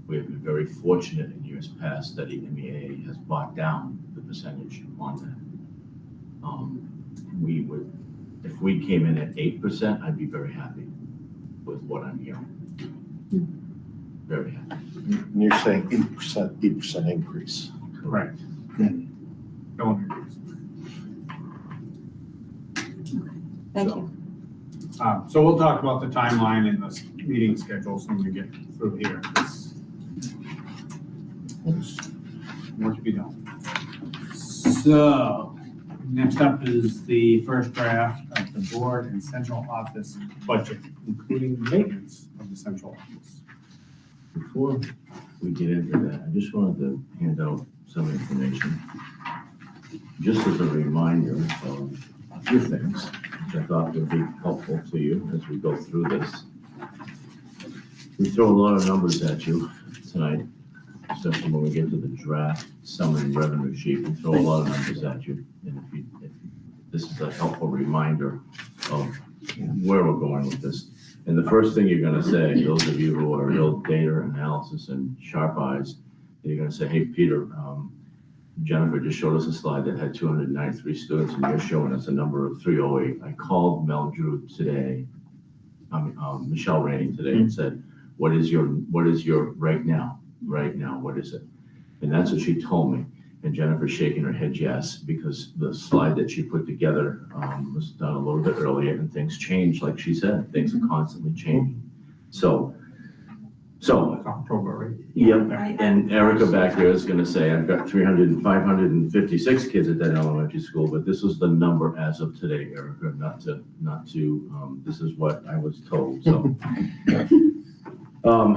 We have been very fortunate in years past that MEA has brought down the percentage on that. We would, if we came in at 8%, I'd be very happy with what I'm hearing. Very happy.
And you're saying 8% increase.
Correct. Don't increase.
Thank you.
So we'll talk about the timeline and the meeting schedules when we get through here. There's more to be done. So, next up is the first draft of the board and central office budget, including maintenance of the central office.
Before we get into that, I just wanted to hand out some information, just as a reminder of a few things, which I thought would be helpful to you as we go through this. We throw a lot of numbers at you tonight, especially when we get to the draft summary revenue sheet. We throw a lot of numbers at you, and if this is a helpful reminder of where we're going with this. And the first thing you're gonna say, those of you who are real data analysis and sharp eyes, you're gonna say, hey, Peter, Jennifer just showed us a slide that had 293 students, and you're showing us a number of 308. I called Mel Drew today, Michelle Rainey today, and said, what is your right now, what is it? And that's what she told me. And Jennifer's shaking her head yes, because the slide that she put together was done a little bit earlier, and things change, like she said, things are constantly changing. So,
It's October, right?
yep, and Erica back there is gonna say, I've got 556 kids at that elementary school, but this was the number as of today, Erica, not to, this is what I was told, so.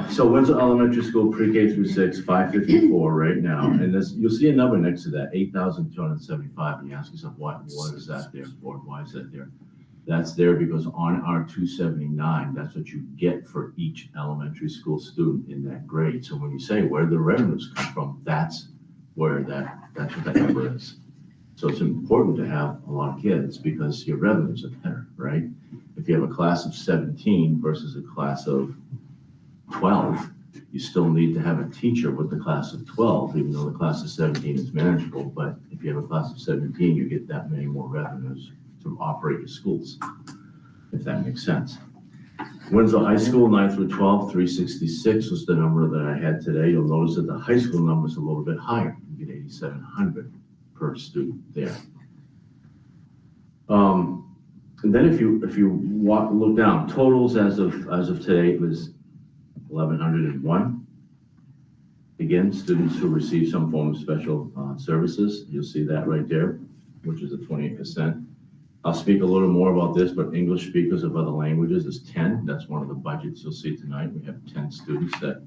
So Winslow Elementary School, pre-K through 6, 554 right now, and this, you'll see a number next to that, 8,275, and you ask yourself, what is that there for, why is that there? That's there because on our 279, that's what you get for each elementary school student in that grade. So when you say where the revenues come from, that's what that number is. So it's important to have a lot of kids because your revenues are better, right? If you have a class of 17 versus a class of 12, you still need to have a teacher with the class of 12, even though the class of 17 is manageable. But if you have a class of 17, you get that many more revenues to operate your schools, if that makes sense. Winslow High School, 9 through 12, 366 was the number that I had today. You'll notice that the high school number is a little bit higher. You get 8,700 per student there. And then if you look down, totals as of today, it was 1,101. Again, students who receive some form of special services, you'll see that right there, which is a 28%. I'll speak a little more about this, but English speakers of other languages is 10. That's one of the budgets you'll see tonight. We have 10 students that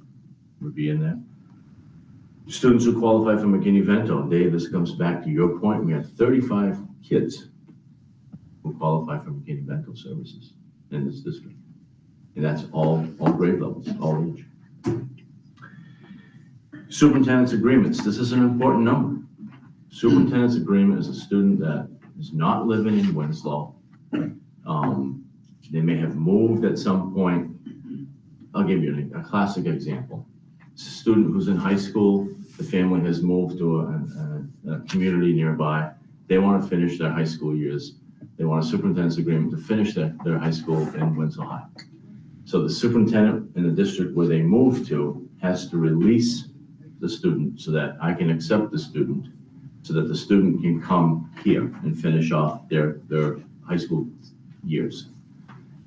would be in there. Students who qualify for McKinney-Vento. Dave, this comes back to your point. We have 35 kids who qualify for McKinney-Vento services in this district. And that's all grade levels, all age. Superintendent's agreements. This is an important number. Superintendent's agreement is a student that is not living in Winslow. They may have moved at some point. I'll give you a classic example. A student who's in high school, the family has moved to a community nearby. They want to finish their high school years. They want a superintendent's agreement to finish their high school in Winslow High. So the superintendent in the district where they move to has to release the student so that I can accept the student so that the student can come here and finish off their high school years.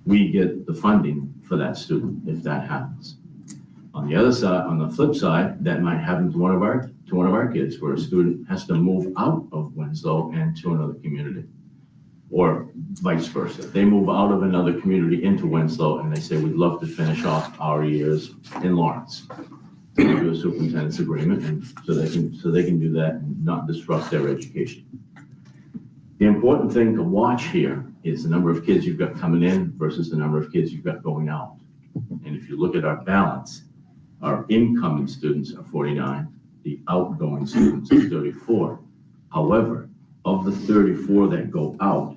We get the funding for that student if that happens. On the other side, on the flip side, that might happen to one of our kids, where a student has to move out of Winslow and to another community, or vice versa. They move out of another community into Winslow and they say, we'd love to finish off our years in Lawrence. They do a superintendent's agreement, and so they can do that and not disrupt their education. The important thing to watch here is the number of kids you've got coming in versus the number of kids you've got going out. And if you look at our balance, our incoming students are 49, the outgoing students are 34. However, of the 34 that go out,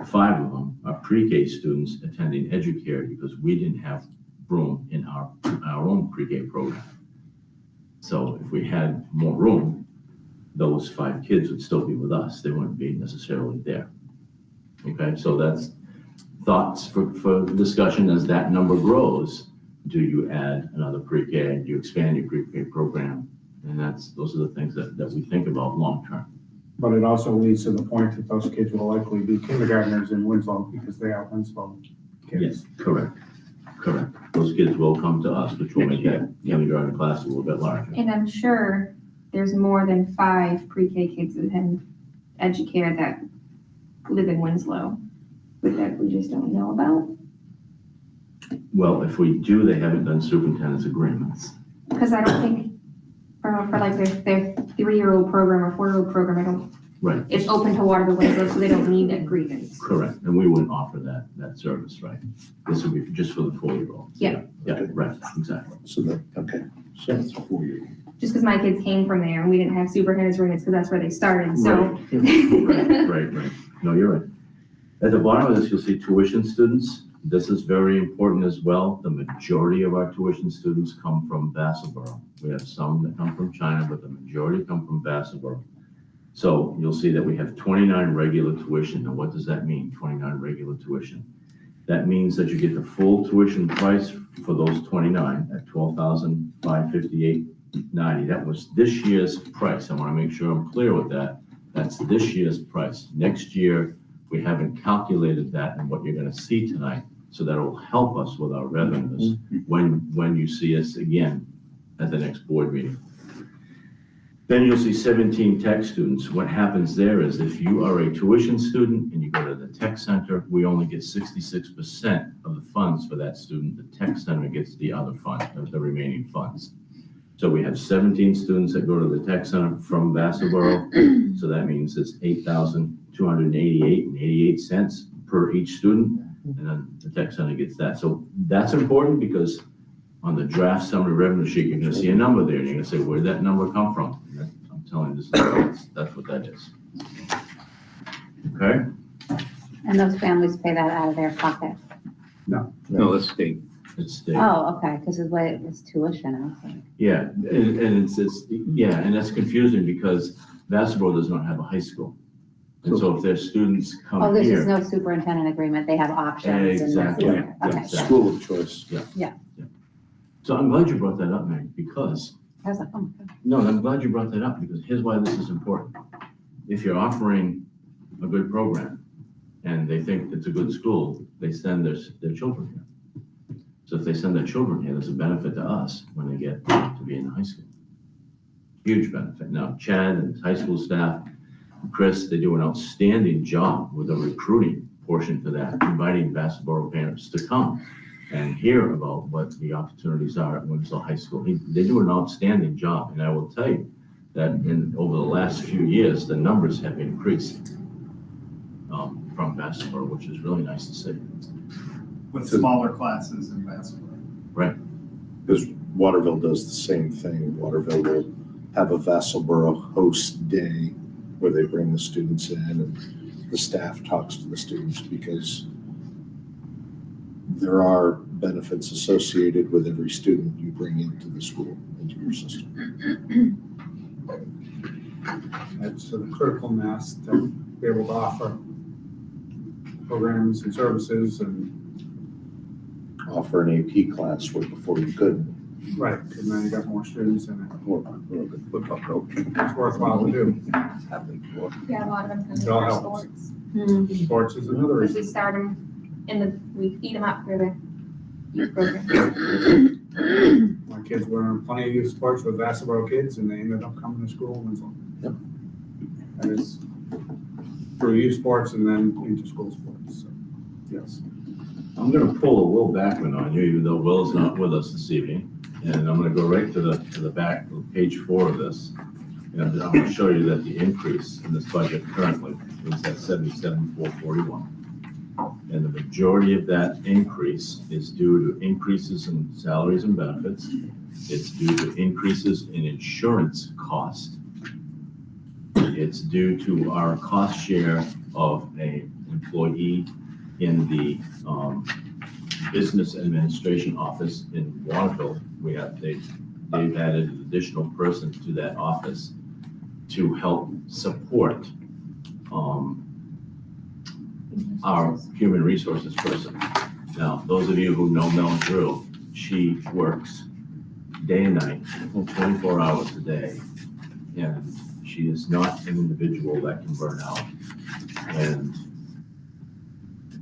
5 of them are pre-K students attending Educare because we didn't have room in our own pre-K program. So if we had more room, those 5 kids would still be with us. They wouldn't be necessarily there. Okay, so that's thoughts for discussion as that number grows. Do you add another pre-K? Do you expand your pre-K program? And those are the things that we think about long-term.
But it also leads to the point that those kids will likely be kindergartners in Winslow because they are Winslow kids.
Yes, correct. Those kids will come to us, which will make that kindergarten class a little bit larger.
And I'm sure there's more than 5 pre-K kids that attend Educare that live in Winslow, but that we just don't know about.
Well, if we do, they haven't done superintendent's agreements.
Because I don't think, for like their 3-year-old program or 4-year-old program,
Right.
it's open to Waterville Winslow, so they don't need that grievance.
Correct, and we wouldn't offer that service, right? This would be just for the 4-year-olds.
Yeah.
Yeah, right, exactly.
So that, okay, so that's 4 years.
Just because my kids came from there and we didn't have superintendent's agreements because that's where they started, so.
Right. No, you're right. At the bottom of this, you'll see tuition students. This is very important as well. The majority of our tuition students come from Vassalboro. We have some that come from China, but the majority come from Vassalboro. So you'll see that we have 29 regular tuition. Now, what does that mean, 29 regular tuition? That means that you get the full tuition price for those 29 at $12,558.90. That was this year's price. I want to make sure I'm clear with that. That's this year's price. Next year, we haven't calculated that in what you're going to see tonight. So that will help us with our revenues when you see us again at the next board meeting. Then you'll see 17 tech students. What happens there is if you are a tuition student and you go to the tech center, we only get 66% of the funds for that student. The tech center gets the other fund, the remaining funds. So we have 17 students that go to the tech center from Vassalboro. So that means it's $8,288.88 per each student. And then the tech center gets that. So that's important because on the draft summary revenue sheet, you're gonna see a number there and you're gonna say, where'd that number come from? I'm telling you, that's what that is. Okay?
And those families pay that out of their pocket.
No, let's stay.
It's state.
Oh, okay, because it's what it was tuition, I was like.
Yeah, and and that's confusing because Vassalboro does not have a high school. And so if their students
Oh,
come
there's just
here.
no superintendent agreement, they have options. and that's
Exactly.
it. Okay.
Exactly.
School of choice.
So I'm glad you brought that up, Meg, because
I was like, oh my God.
No, I'm glad you brought that up because here's why this is important. If you're offering a good program and they think it's a good school, they send their children here. So if they send their children here, there's a benefit to us when they get to be in high school. Huge benefit. Now, Chad and his high school staff, Chris, they do an outstanding job with the recruiting portion to that, inviting Vassalboro parents to come and hear about what the opportunities are at Winslow High School. They do an outstanding job, and I will tell you that over the last few years, the numbers have increased from Vassalboro, which is really nice to see.
With smaller classes in Vassalboro.
Right.
Because Waterville does the same thing. Waterville will have a Vassalboro host day where they bring the students in and the staff talks to the students because there are benefits associated with every student you bring into the school, into your system.
It's the critical mass to be able to offer programs and services and
Offer an AP class where before you couldn't.
Right, and then you got more students in it.
Or a good football coach.
It's worthwhile to do.
Happening for.
Yeah, a lot of them come in
It all
for
helps.
sports.
Sports is another
Because
reason.
we start them we feed them up for the youth program.
My kids were in plenty of youth sports with basketball kids, and they ended up coming to school in Winslow.
Yep.
That is through youth sports and then into school sports, so, yes.
I'm gonna pull a Will Backman on you, even though Will's not with us this evening. And I'm gonna go right to the back, of page 4 of this. And I'm gonna show you that the increase in this budget currently is at 77,441. And the majority of that increase is due to increases in salaries and benefits. It's due to increases in insurance cost. It's due to our cost share of a employee in the business administration office in Waterville. They've added an additional person to that office to help support our human resources person. Now, those of you who know Mel Drew, she works day and night, 24 hours a day, and she is not an individual that can burn out. And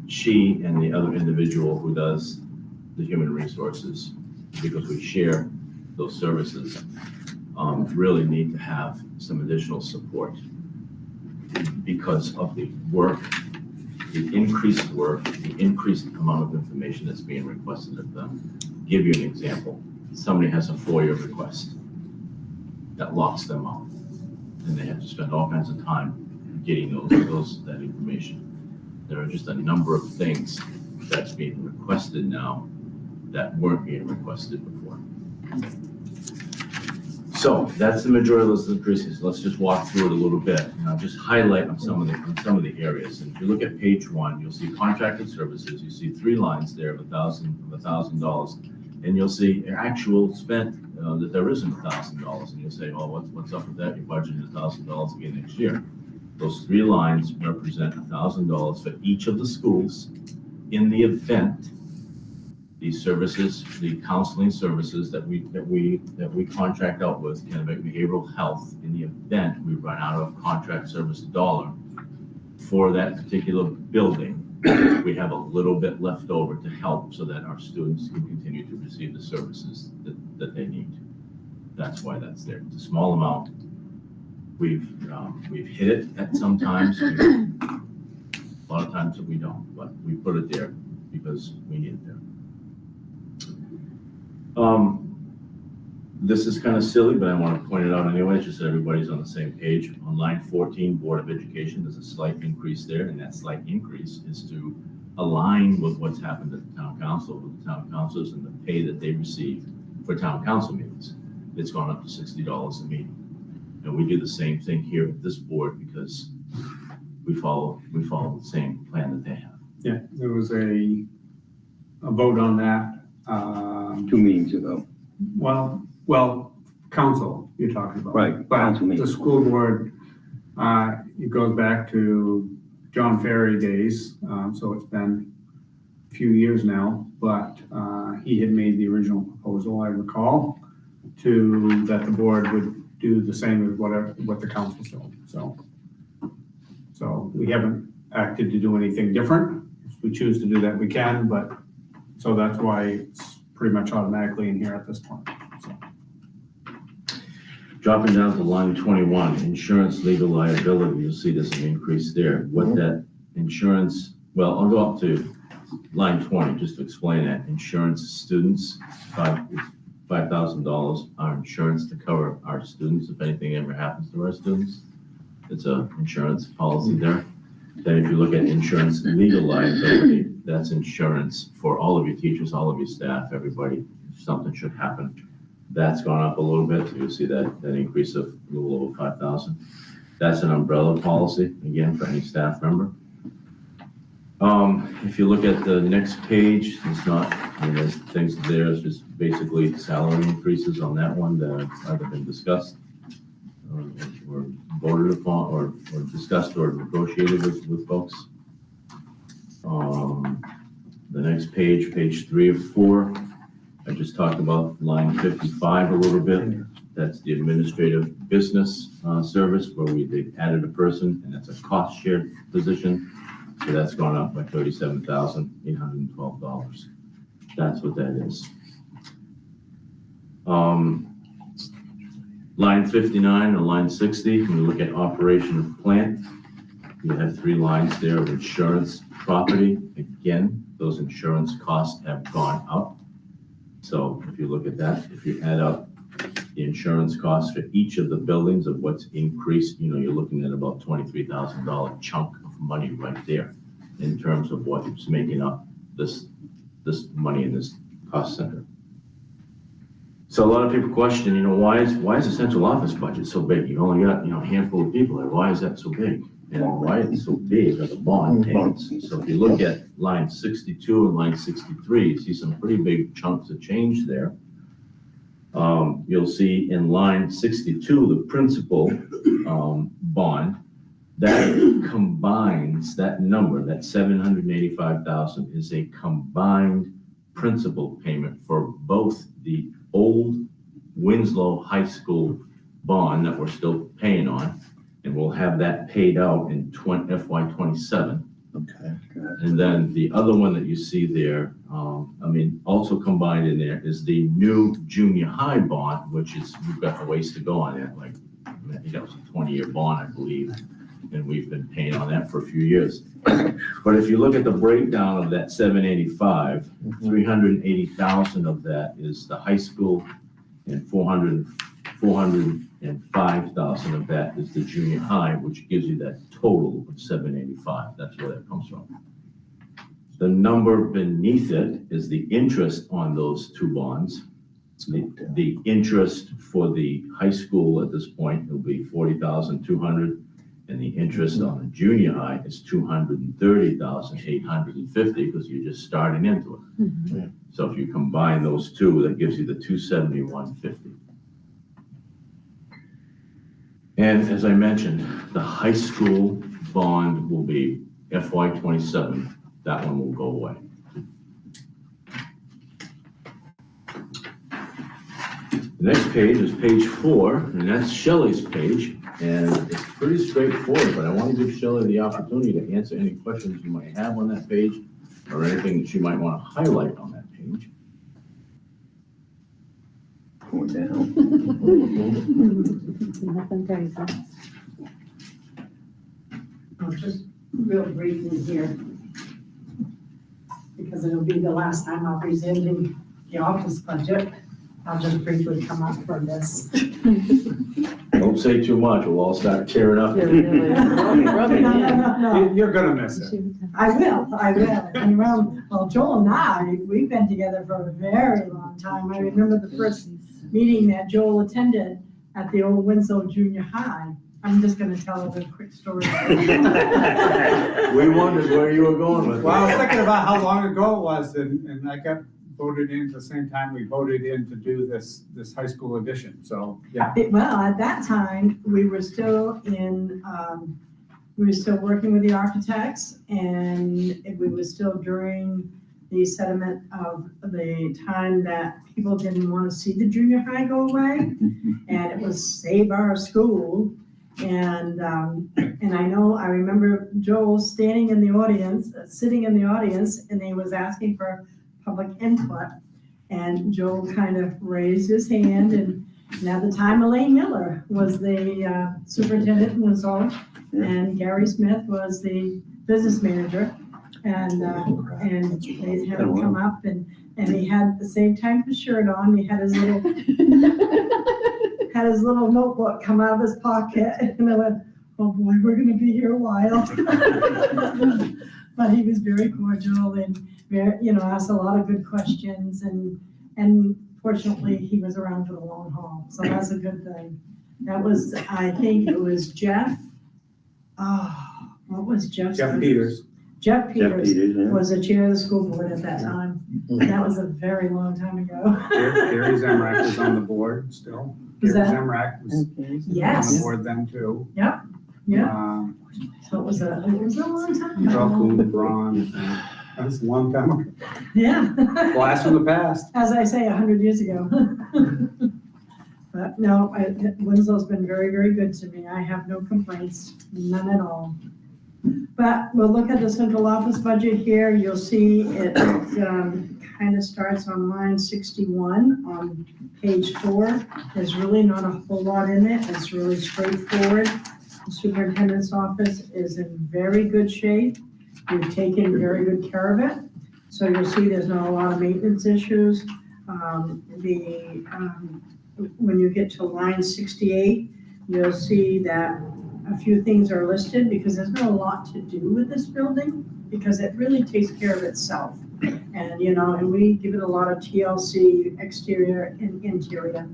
she and the other individual who does the human resources, because we share those services, really need to have some additional support because of the work, the increased work, the increased amount of information that's being requested of them. Give you an example. Somebody has a FOIA request that locks them out, and they have to spend all kinds of time getting that information. There are just a number of things that's being requested now that weren't being requested before. So that's the majority of those increases. Let's just walk through it a little bit, and I'll just highlight on some of the areas. And if you look at page 1, you'll see contracted services. You see 3 lines there of $1,000, and you'll see actual spent that there isn't $1,000. And you'll say, oh, what's up with that? You're budgeting $1,000 again next year. Those 3 lines represent $1,000 for each of the schools in the event these services, the counseling services that we contract out with Kennebec Behavioral Health, in the event we run out of contract service dollar for that particular building, we have a little bit left over to help so that our students can continue to receive the services that they need. That's why that's there. It's a small amount. We've hit it at some times. A lot of times that we don't, but we put it there because we need it there. This is kind of silly, but I want to point it out anyway, just so everybody's on the same page. On line 14, Board of Education, there's a slight increase there, and that slight increase is to align with what's happened at the town council, with the town councils and the pay that they receive for town council meetings. It's gone up to $60 a meeting. And we do the same thing here at this board because we follow the same plan that they have.
Yeah, there was a vote on that.
2 meetings ago.
Well, council, you're talking about.
Right,
But
council meeting.
the school board, it goes back to John Ferry days, so it's been a few years now, but he had made the original proposal, I recall, that the board would do the same as what the council's doing, so we haven't acted to do anything different. If we choose to do that, we can, but, so that's why it's pretty much automatically in here at this point, so.
Dropping down to line 21, insurance legal liability, you'll see there's an increase there. What that insurance, well, I'll go up to line 20 just to explain that. Insurance students, $5,000, our insurance to cover our students if anything ever happens to our students. It's a insurance policy there. Then if you look at insurance legal liability, that's insurance for all of your teachers, all of your staff, everybody, if something should happen. That's gone up a little bit, so you'll see that increase of a little over 5,000. That's an umbrella policy, again, for any staff member. If you look at the next page, it's not, there's things there, it's just basically salary increases on that one that have either been discussed or voted upon or discussed or negotiated with folks. The next page, page 3 of 4, I just talked about line 55 a little bit. That's the administrative business service where they've added a person, and that's a cost shared position. So that's gone up by $37,812. That's what that is. Line 59 and line 60, when you look at operation of plant, you have 3 lines there of insurance, property. Again, those insurance costs have gone up. So if you look at that, if you add up the insurance costs for each of the buildings of what's increased, you're looking at about $23,000 chunk of money right there in terms of what's making up this money in this cost center. So a lot of people question, why is the central office budget so big? You only got, a handful of people there. Why is that so big? And why it's so big are the bond payments. So if you look at line 62 and line 63, you see some pretty big chunks of change there. You'll see in line 62, the principal bond, that combines, that number, that $785,000 is a combined principal payment for both the old Winslow High School bond that we're still paying on, and we'll have that paid out in FY27.
Okay.
And then the other one that you see there, also combined in there is the new junior high bond, which is, we've got a ways to go on that. I think that was a 20-year bond, I believe, and we've been paying on that for a few years. But if you look at the breakdown of that 785, 380,000 of that is the high school, and 405,000 of that is the junior high, which gives you that total of 785. That's where that comes from. The number beneath it is the interest on those 2 bonds. The interest for the high school at this point will be $40,200, and the interest on the junior high is $230,850 because you're just starting into it.
Mm-hmm.
So if you combine those 2, that gives you the $271.50. And as I mentioned, the high school bond will be FY27. That one will go away. The next page is page 4, and that's Shelley's page. And it's pretty straightforward, but I want to give Shelley the opportunity to answer any questions you might have on that page or anything that you might want to highlight on that page.
Going down.
Nothing crazy.
Just real briefly here, because it'll be the last time I'll be presenting the office budget. I'll just briefly come up for this.
Don't say too much, we'll all start tearing up.
They're really rubbing in.
No.
You're gonna miss it.
I will. And well, Joel and I, we've been together for a very long time. I remember the first meeting that Joel attended at the old Winslow Junior High. I'm just gonna tell a quick story.
We wondered where you were going with
Well, I was
that.
thinking about how long ago it was, and I got voted in at the same time we voted in to do this high school edition, so, yeah.
Well, at that time, we were still working with the architects, and we were still during the sediment of the time that people didn't want to see the junior high go away, and it was Save Our School. And I remember Joel sitting in the audience, and he was asking for public input. And Joel kind of raised his hand, and at the time Elaine Miller was the superintendent in Winslow, and Gary Smith was the business manager. And they had him come up, and he had the same type of shirt on. He had his little notebook come out of his pocket, and I went, "Oh boy, we're going to be here a while." But he was very cordial and very, asked a lot of good questions, and fortunately he was around for the long haul, so that's a good thing. That was, I think it was Jeff. What was Jeff's
Jeff
name?
Peters.
Jeff Peters
yeah.
was the chair of the school board at that time. That was a very long time ago.
Gary Zemrak was on the board still.
Was
Gary
that-
Zemrak was
Okay.
on the
Yes,
board then too.
yeah. So it was a long time
Carl
ago.
Kuhn, Braun. I That's a long time ago.
Yeah.
Blast from the past.
As I say, 100 years ago. But no, Winslow's been very, very good to me. I have no complaints, none at all. But we'll look at the central office budget here. You'll see it kind of starts on line 61 on page 4. There's really not a whole lot in it. It's really straightforward. The superintendent's office is in very good shape. We've taken very good care of it. So you'll see there's not a lot of maintenance issues. When you get to line 68, you'll see that a few things are listed because there's not a lot to do with this building because it really takes care of itself. And, and we give it a lot of TLC, exterior and interior,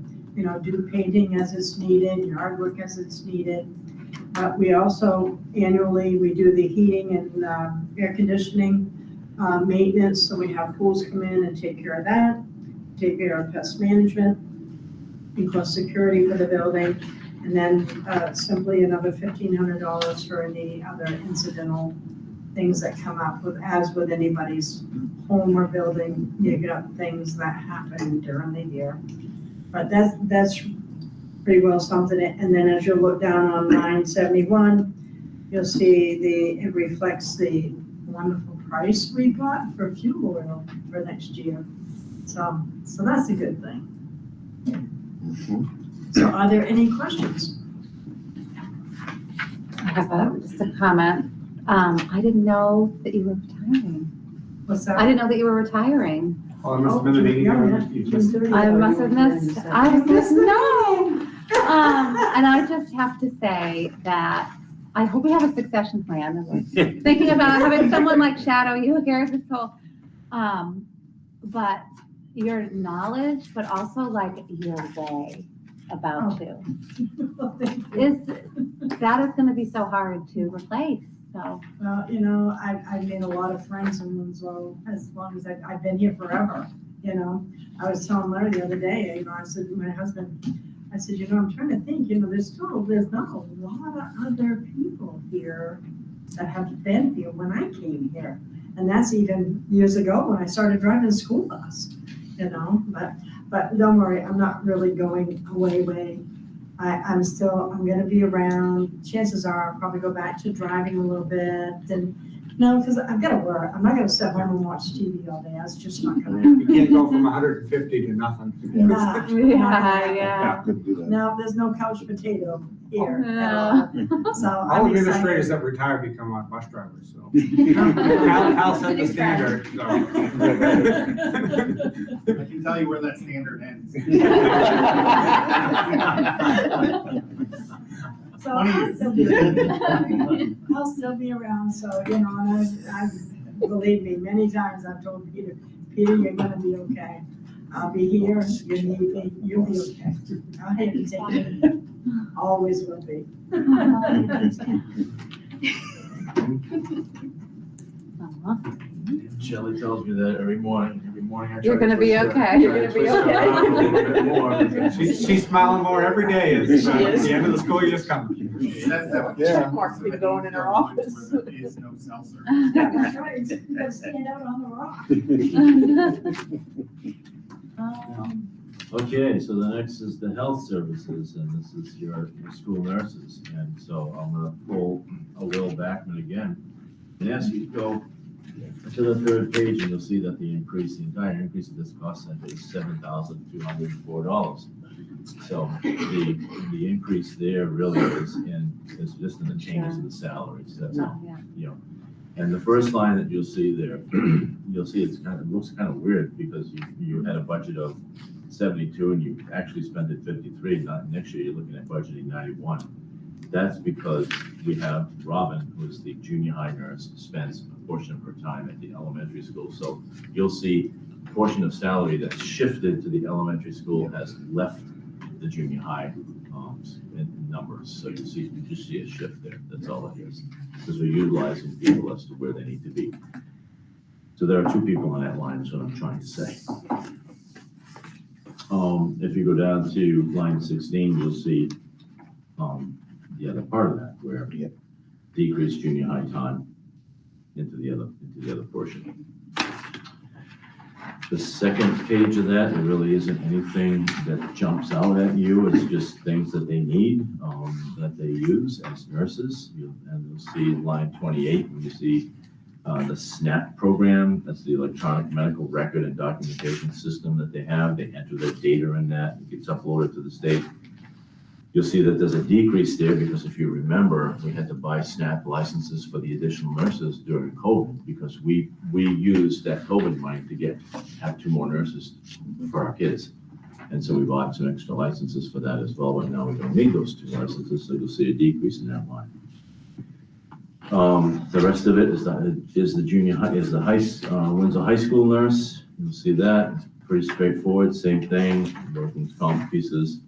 do painting as it's needed, yard work as it's needed. But we also annually, we do the heating and air conditioning maintenance. So we have pools come in and take care of that, take care of pest management, equal security for the building, and then simply another $1,500 for any other incidental things that come up as with anybody's home or building. You got things that happen during the year. But that's pretty well something. And then as you look down on line 71, you'll see it reflects the wonderful price we got for fuel oil for next year. So that's a good thing. So are there any questions?
I have just a comment. I didn't know that you were retiring.
What's that?
I didn't know that you were retiring.
Oh, I must have been a meeting. You just-
I must have missed, I missed, no. And I just have to say that I hope we have a succession plan. Thinking about having someone like shadow you here this whole, but your knowledge, but also like your way about you that is going to be so hard to replace. So,
Well, I've made a lot of friends in Winslow as long as I've been here forever. I was telling Larry the other day, I said to my husband, I said, I'm trying to think, there's not a lot of other people here that have been here when I came here. And that's even years ago when I started driving a school bus, but don't worry, I'm not really going away. I'm going to be around. Chances are I'll probably go back to driving a little bit. And because I've got to work. I'm not going to sit home and watch TV all day. That's just not going to
You can't go from 150 to nothing.
yeah.
Couldn't do that.
No, there's no couch potato here.
No.
So
All
I'm
administrators
excited.
that retire become bus drivers, so. Hal set the standard, so.
I can tell you where that standard ends.
So
20
I'll still be around, so, and I believe me, many times I've told Peter, you're gonna be okay. I'll be here, you need me, you'll be okay. I'll have to take you, always will be.
Shelley tells me that every morning I try
You're gonna be
twist her-
okay. You're
try
gonna be
twist her
okay.
around a little bit more.
She's smiling more every day as the end of the school year's coming.
Yeah.
Mark's been going in her office.
Where there is no cell service.
That's right, you gotta stand out on the rock.
Okay, so the next is the health services, and this is your school nurses. And so I'm gonna pull a Will Backman again and ask you to go to the third page, and you'll see that the entire increase of this cost center is $7,204. So the increase there really is just in the changes in the salaries, that's all.
Yeah.
And the first line that you'll see there, you'll see it looks kind of weird because you had a budget of 72 and you actually spent it 53. Next year, you're looking at budgeting 91. That's because we have Robin, who is the junior high nurse, spends a portion of her time at the elementary school. So you'll see a portion of salary that's shifted to the elementary school has left the junior high in numbers. So you just see a shift there. That's all it is. Because we're utilizing people as to where they need to be. So there are two people on that line, is what I'm trying to say. If you go down to line 16, you'll see the other part of that, where decreased junior high time into the other portion. The second page of that, there really isn't anything that jumps out at you. It's just things that they need, that they use as nurses. And you'll see line 28, when you see the SNAP program, that's the electronic medical record and documentation system that they have. They enter their data in that, it gets uploaded to the state. You'll see that there's a decrease there because if you remember, we had to buy SNAP licenses for the additional nurses during COVID because we used that COVID money to have 2 more nurses for our kids. And so we bought some extra licenses for that as well, but now we don't need those 2 licenses, so you'll see a decrease in that line. The rest of it is the junior high, Winslow High School nurse. You'll see that, it's pretty straightforward, same thing, workers' comp pieces.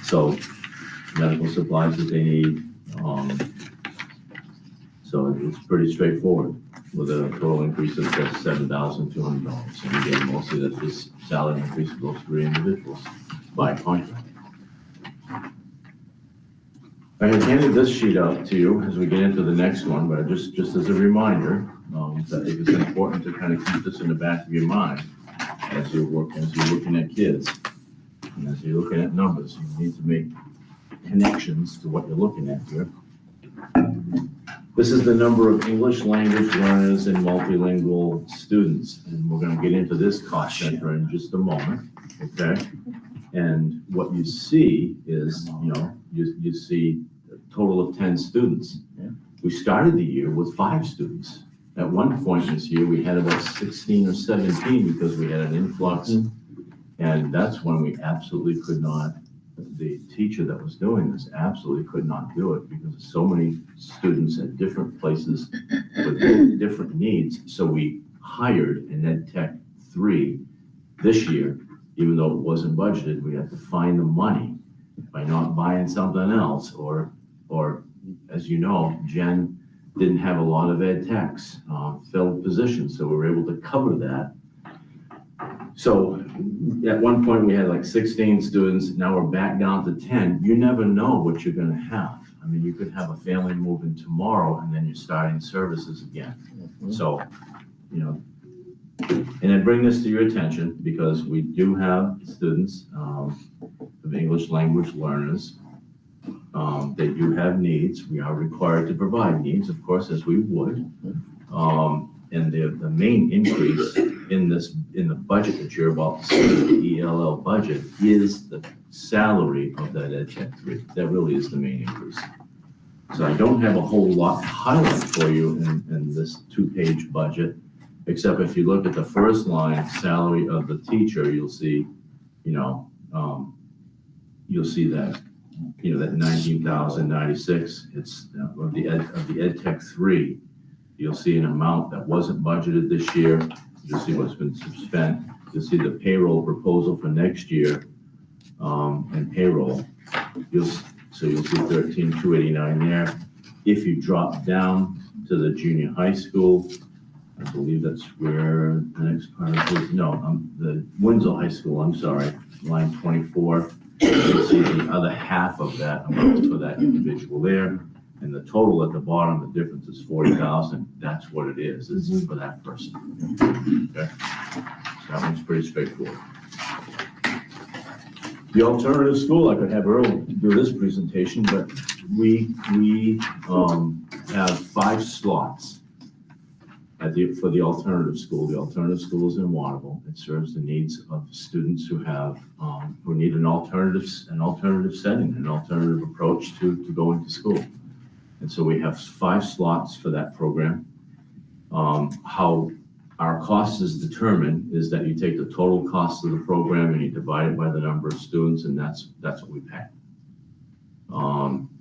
So medical supplies that they need. So it's pretty straightforward with a total increase of $7,200. And again, mostly that this salary increase goes to 3 individuals by contract. I had handed this sheet out to you as we get into the next one, but just as a reminder, that I think it's important to kind of keep this in the back of your mind as you're looking at kids. And as you're looking at numbers, you need to make connections to what you're looking at here. This is the number of English language learners and multilingual students. And we're going to get into this cost center in just a moment, okay? And what you see is, you see a total of 10 students. We started the year with 5 students. At one point this year, we had about 16 or 17 because we had an influx. And that's when we absolutely could not, the teacher that was doing this absolutely could not do it because so many students at different places with different needs. So we hired an Ed Tech 3 this year, even though it wasn't budgeted. We had to find the money by not buying something else, or as you know, Jen didn't have a lot of Ed Techs filled positions, so we were able to cover that. So at one point we had like 16 students, now we're back down to 10. You never know what you're gonna have. I mean, you could have a family moving tomorrow and then you're starting services again. So, and I bring this to your attention because we do have students of English language learners that do have needs. We are required to provide needs, of course, as we would. And the main increase in the budget that you're about to see, the ELL budget, is the salary of that Ed Tech 3. That really is the main increase. So I don't have a whole lot to highlight for you in this 2-page budget, except if you look at the first line, salary of the teacher, you'll see, that, that 19,096. It's of the Ed Tech 3. You'll see an amount that wasn't budgeted this year. You'll see what's been spent. You'll see the payroll proposal for next year, and payroll. So you'll see 13,289 there. If you drop down to the junior high school, I believe that's where the next part is. No, the Winslow High School, I'm sorry, line 24. You'll see the other half of that amount for that individual there. And the total at the bottom, the difference is 40,000. That's what it is. It's for that person. Okay, so that one's pretty straightforward. The alternative school, I could have Earl do this presentation, but we have 5 slots for the alternative school. The alternative school is in Waterville. It serves the needs of students who have who need an alternative setting, an alternative approach to going to school. And so we have 5 slots for that program. How our cost is determined is that you take the total cost of the program and you divide it by the number of students, and that's what we pay.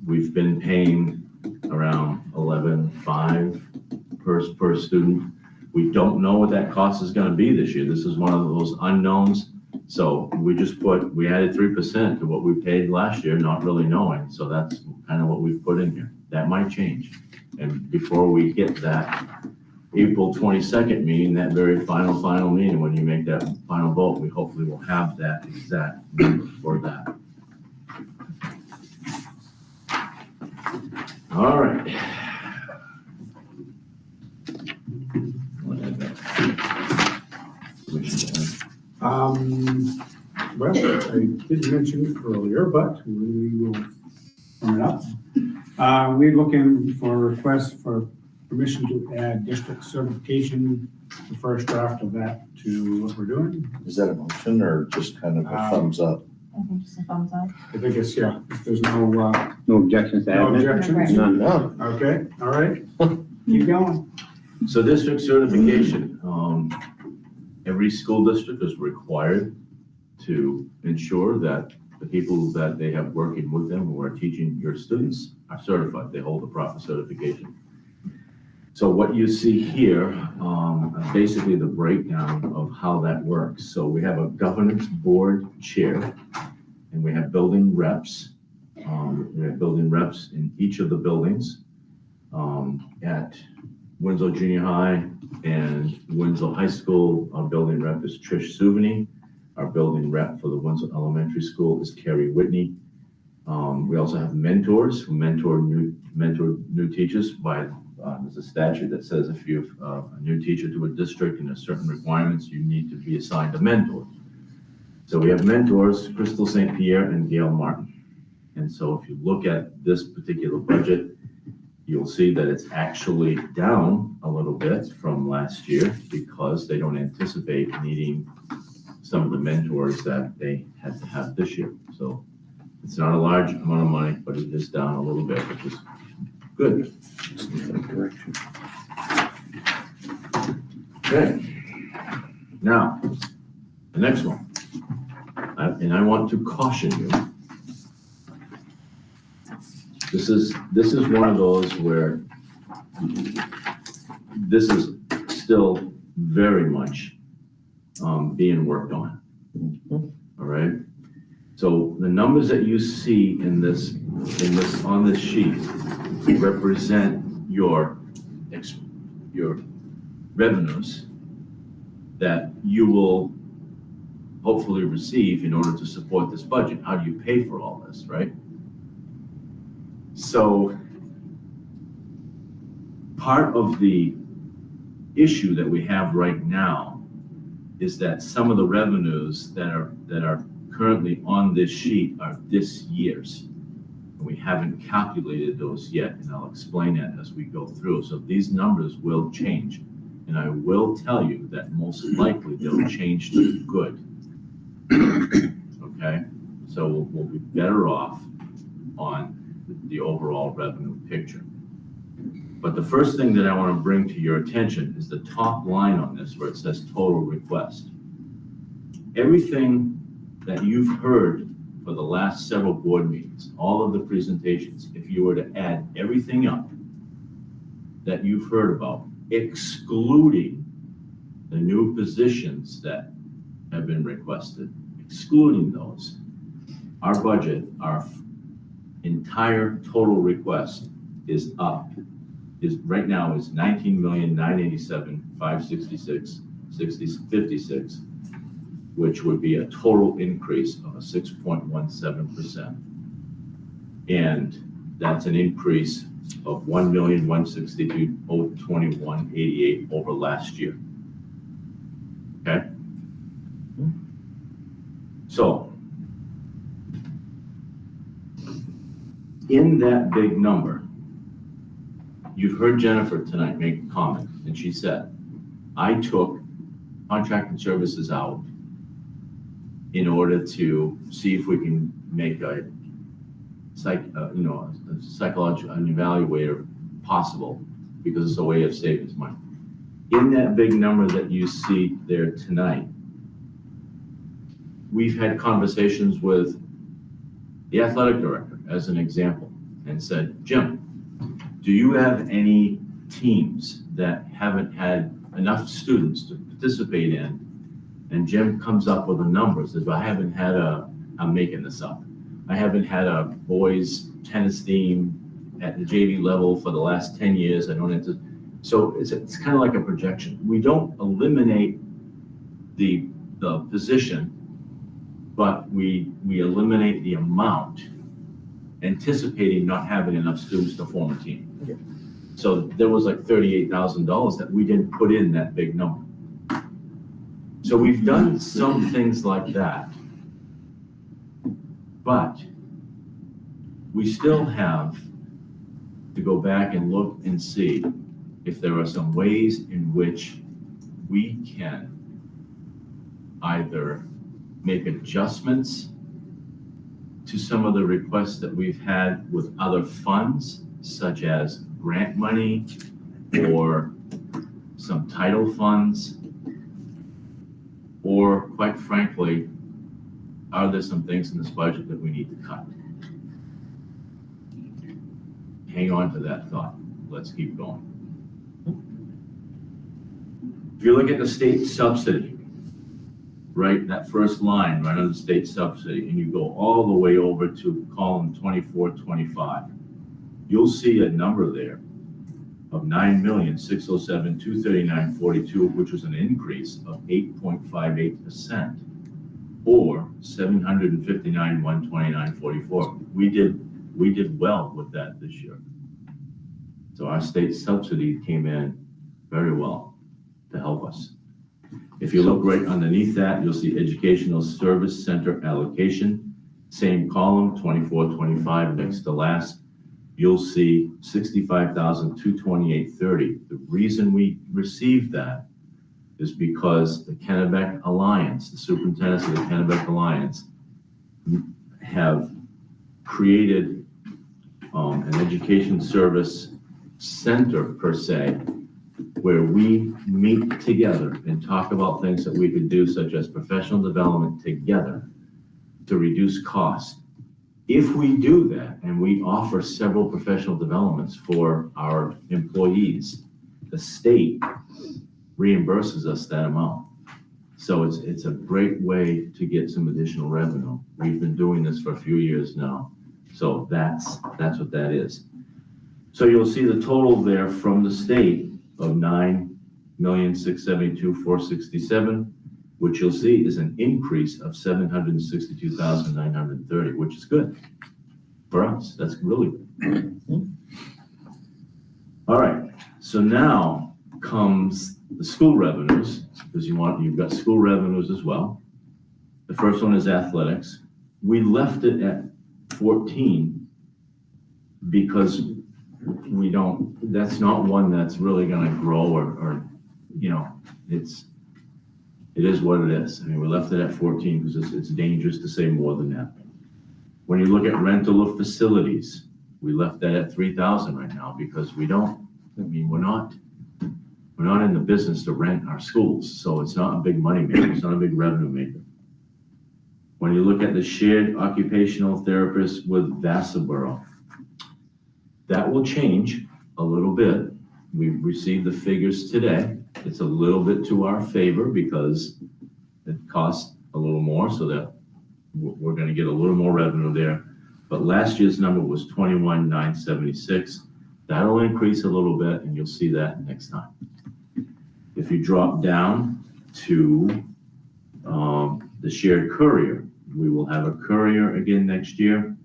We've been paying around $11,500 per student. We don't know what that cost is going to be this year. This is one of those unknowns. So we added 3% to what we paid last year, not really knowing. So that's kind of what we've put in here. That might change. And before we get that April 22nd meeting, that very final meeting, when you make that final vote, we hopefully will have that exact number for that. All right.
did mention it earlier, but we will bring it up. We're looking for requests for permission to add district certification, the first draft of that to what we're doing.
Is that a motion or just kind of a thumbs up?
I think just a thumbs up.
I think it's, yeah, if there's no,
No objections to
no
add it?
objections.
None.
No.
Okay, all right, keep going.
So district certification, every school district is required to ensure that the people that they have working with them who are teaching your students are certified, they hold the proper certification. So what you see here, basically the breakdown of how that works. So we have a governance board chair, and we have building reps. We have building reps in each of the buildings. At Winslow Junior High and Winslow High School, our building rep is Trish Souveny. Our building rep for the Winslow Elementary School is Carrie Whitney. We also have mentors who mentor new teachers by, there's a statute that says if you're a new teacher to a district and there's certain requirements, you need to be assigned a mentor. So we have mentors, Crystal St. Pierre and Gail Martin. And so if you look at this particular budget, you'll see that it's actually down a little bit from last year because they don't anticipate needing some of the mentors that they had to have this year. So it's not a large amount of money, but it is down a little bit, which is good. Okay. Now, the next one. And I want to caution you. This is one of those where this is still very much being worked on. All right. So the numbers that you see in this on this sheet represent your revenues that you will hopefully receive in order to support this budget. How do you pay for all this, right? So part of the issue that we have right now is that some of the revenues that are currently on this sheet are this year's. And we haven't calculated those yet, and I'll explain that as we go through. So these numbers will change, and I will tell you that most likely they'll change to good. Okay, so we'll be better off on the overall revenue picture. But the first thing that I want to bring to your attention is the top line on this where it says total request. Everything that you've heard for the last several board meetings, all of the presentations, if you were to add everything up that you've heard about, excluding the new positions that have been requested, excluding those, our budget, our entire total request is up. Right now is 19,987,566.56, which would be a total increase of a 6.17%. And that's an increase of 1,162,021.88 over last year. Okay? So, in that big number, you've heard Jennifer tonight make a comment, and she said, I took contracting services out in order to see if we can make a psychological, an evaluator possible, because it's a way of saving money. In that big number that you see there tonight, we've had conversations with the athletic director, as an example, and said, Jim, do you have any teams that haven't had enough students to participate in? And Jim comes up with a number, says, I haven't had I'm making this up, I haven't had a boys tennis team at the JV level for the last 10 years. I don't have to. So it's kind of like a projection. We don't eliminate the position, but we eliminate the amount, anticipating not having enough students to form a team.
Okay.
So there was like $38,000 that we didn't put in that big number. So we've done some things like that But we still have to go back and look and see if there are some ways in which we can either make adjustments to some of the requests that we've had with other funds, such as grant money or some title funds, or quite frankly, are there some things in this budget that we need to cut? Hang on to that thought. Let's keep going. If you look at the state subsidy, right, that first line right under state subsidy, and you go all the way over to column 2425, you'll see a number there of 9,607,239.42, which was an increase of 8.58%, or 759,129.44. We did well with that this year. So our state subsidy came in very well to help us. If you look right underneath that, you'll see Educational Service Center allocation, same column, 2425, next to last. You'll see 65,228.30. The reason we received that is because the Kennebec Alliance, the superintendents of the Kennebec Alliance, have created an education service center, per se, where we meet together and talk about things that we could do, such as professional development together to reduce cost. If we do that, and we offer several professional developments for our employees, the state reimburses us that amount. So it's a great way to get some additional revenue. We've been doing this for a few years now. So that's what that is. So you'll see the total there from the state of 9,672,467, which you'll see is an increase of 762,930, which is good for us. That's really good. All right, so now comes the school revenues, because you've got school revenues as well. The first one is athletics. We left it at 14 because that's not one that's really gonna grow or it is what it is. I mean, we left it at 14 because it's dangerous to say more than that. When you look at rental of facilities, we left that at 3,000 right now because we're not in the business to rent our schools, so it's not a big money maker, it's not a big revenue maker. When you look at the shared occupational therapist with Vassaboro, that will change a little bit. We've received the figures today. It's a little bit to our favor because it costs a little more, so that we're gonna get a little more revenue there. But last year's number was 21,976. That'll increase a little bit, and you'll see that next time. If you drop down to the shared courier, we will have a courier again next year.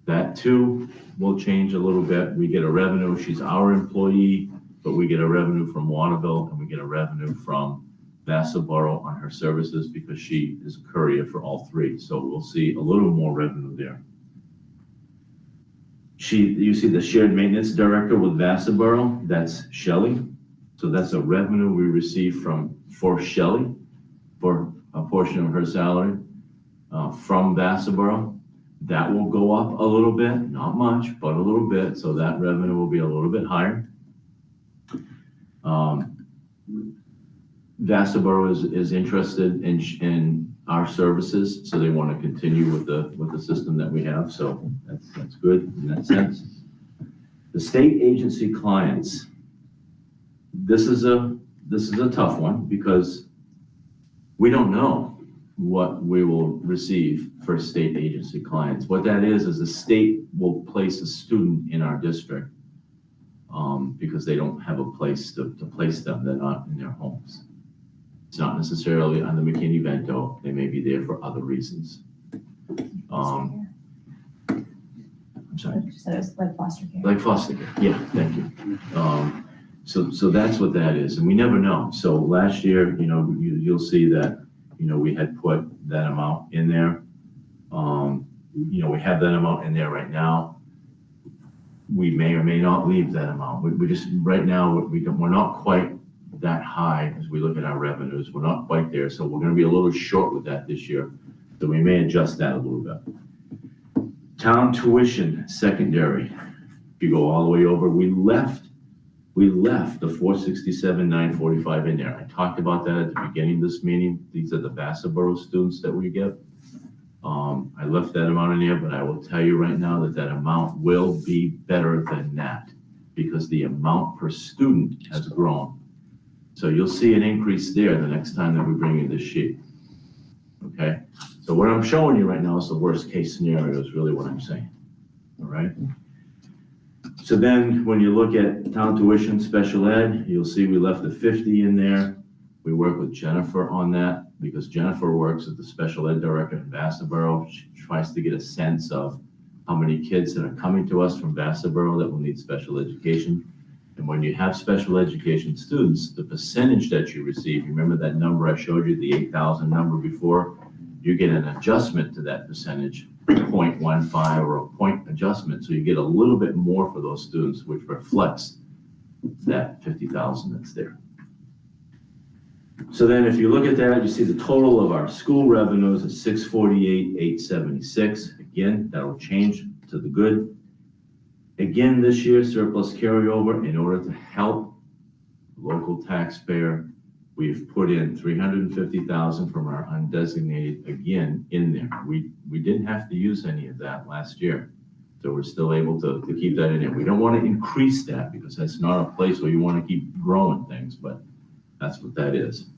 That too will change a little bit. We get a revenue, she's our employee, but we get a revenue from Waterville and we get a revenue from Vassaboro on her services because she is a courier for all three. So we'll see a little more revenue there. You see the shared maintenance director with Vassaboro, that's Shelley. So that's a revenue we receive for Shelley for a portion of her salary from Vassaboro. That will go up a little bit, not much, but a little bit. So that revenue will be a little bit higher. Vassaboro is interested in our services, so they want to continue with the system that we have. So that's good in that sense. The state agency clients. This is a tough one because we don't know what we will receive for state agency clients. What that is the state will place a student in our district because they don't have a place to place them. They're not in their homes. It's not necessarily on the McKinney-Vento. They may be there for other reasons. I'm sorry.
So it's like foster care.
Like foster care, yeah, thank you. So that's what that is, and we never know. So last year, you'll see that, we had put that amount in there. we have that amount in there right now. We may or may not leave that amount. We just, right now, we're not quite that high as we look at our revenues. We're not quite there, so we're gonna be a little short with that this year. So we may adjust that a little bit. Town tuition, secondary. If you go all the way over, we left the 467,945 in there. I talked about that at the beginning of this meeting. These are the Vassarboro students that we get. I left that amount in there, but I will tell you right now that that amount will be better than that because the amount per student has grown. So you'll see an increase there the next time that we bring you this sheet. Okay? So what I'm showing you right now is the worst case scenario is really what I'm saying. All right? So then when you look at town tuition, special ed, you'll see we left the 50 in there. We work with Jennifer on that because Jennifer works as the special ed director in Vassarboro. She tries to get a sense of how many kids that are coming to us from Vassarboro that will need special education. And when you have special education students, the percentage that you receive, you remember that number I showed you, the 8,000 number before, you get an adjustment to that percentage, 0.15 or a point adjustment. So you get a little bit more for those students, which reflects that 50,000 that's there. So then if you look at that, you see the total of our school revenues is 648,876. Again, that'll change to the good. Again, this year, surplus carryover, in order to help local taxpayer, we've put in 350,000 from our undesignated again in there. We didn't have to use any of that last year. So we're still able to keep that in there. We don't want to increase that because that's not a place where you want to keep growing things, but that's what that is.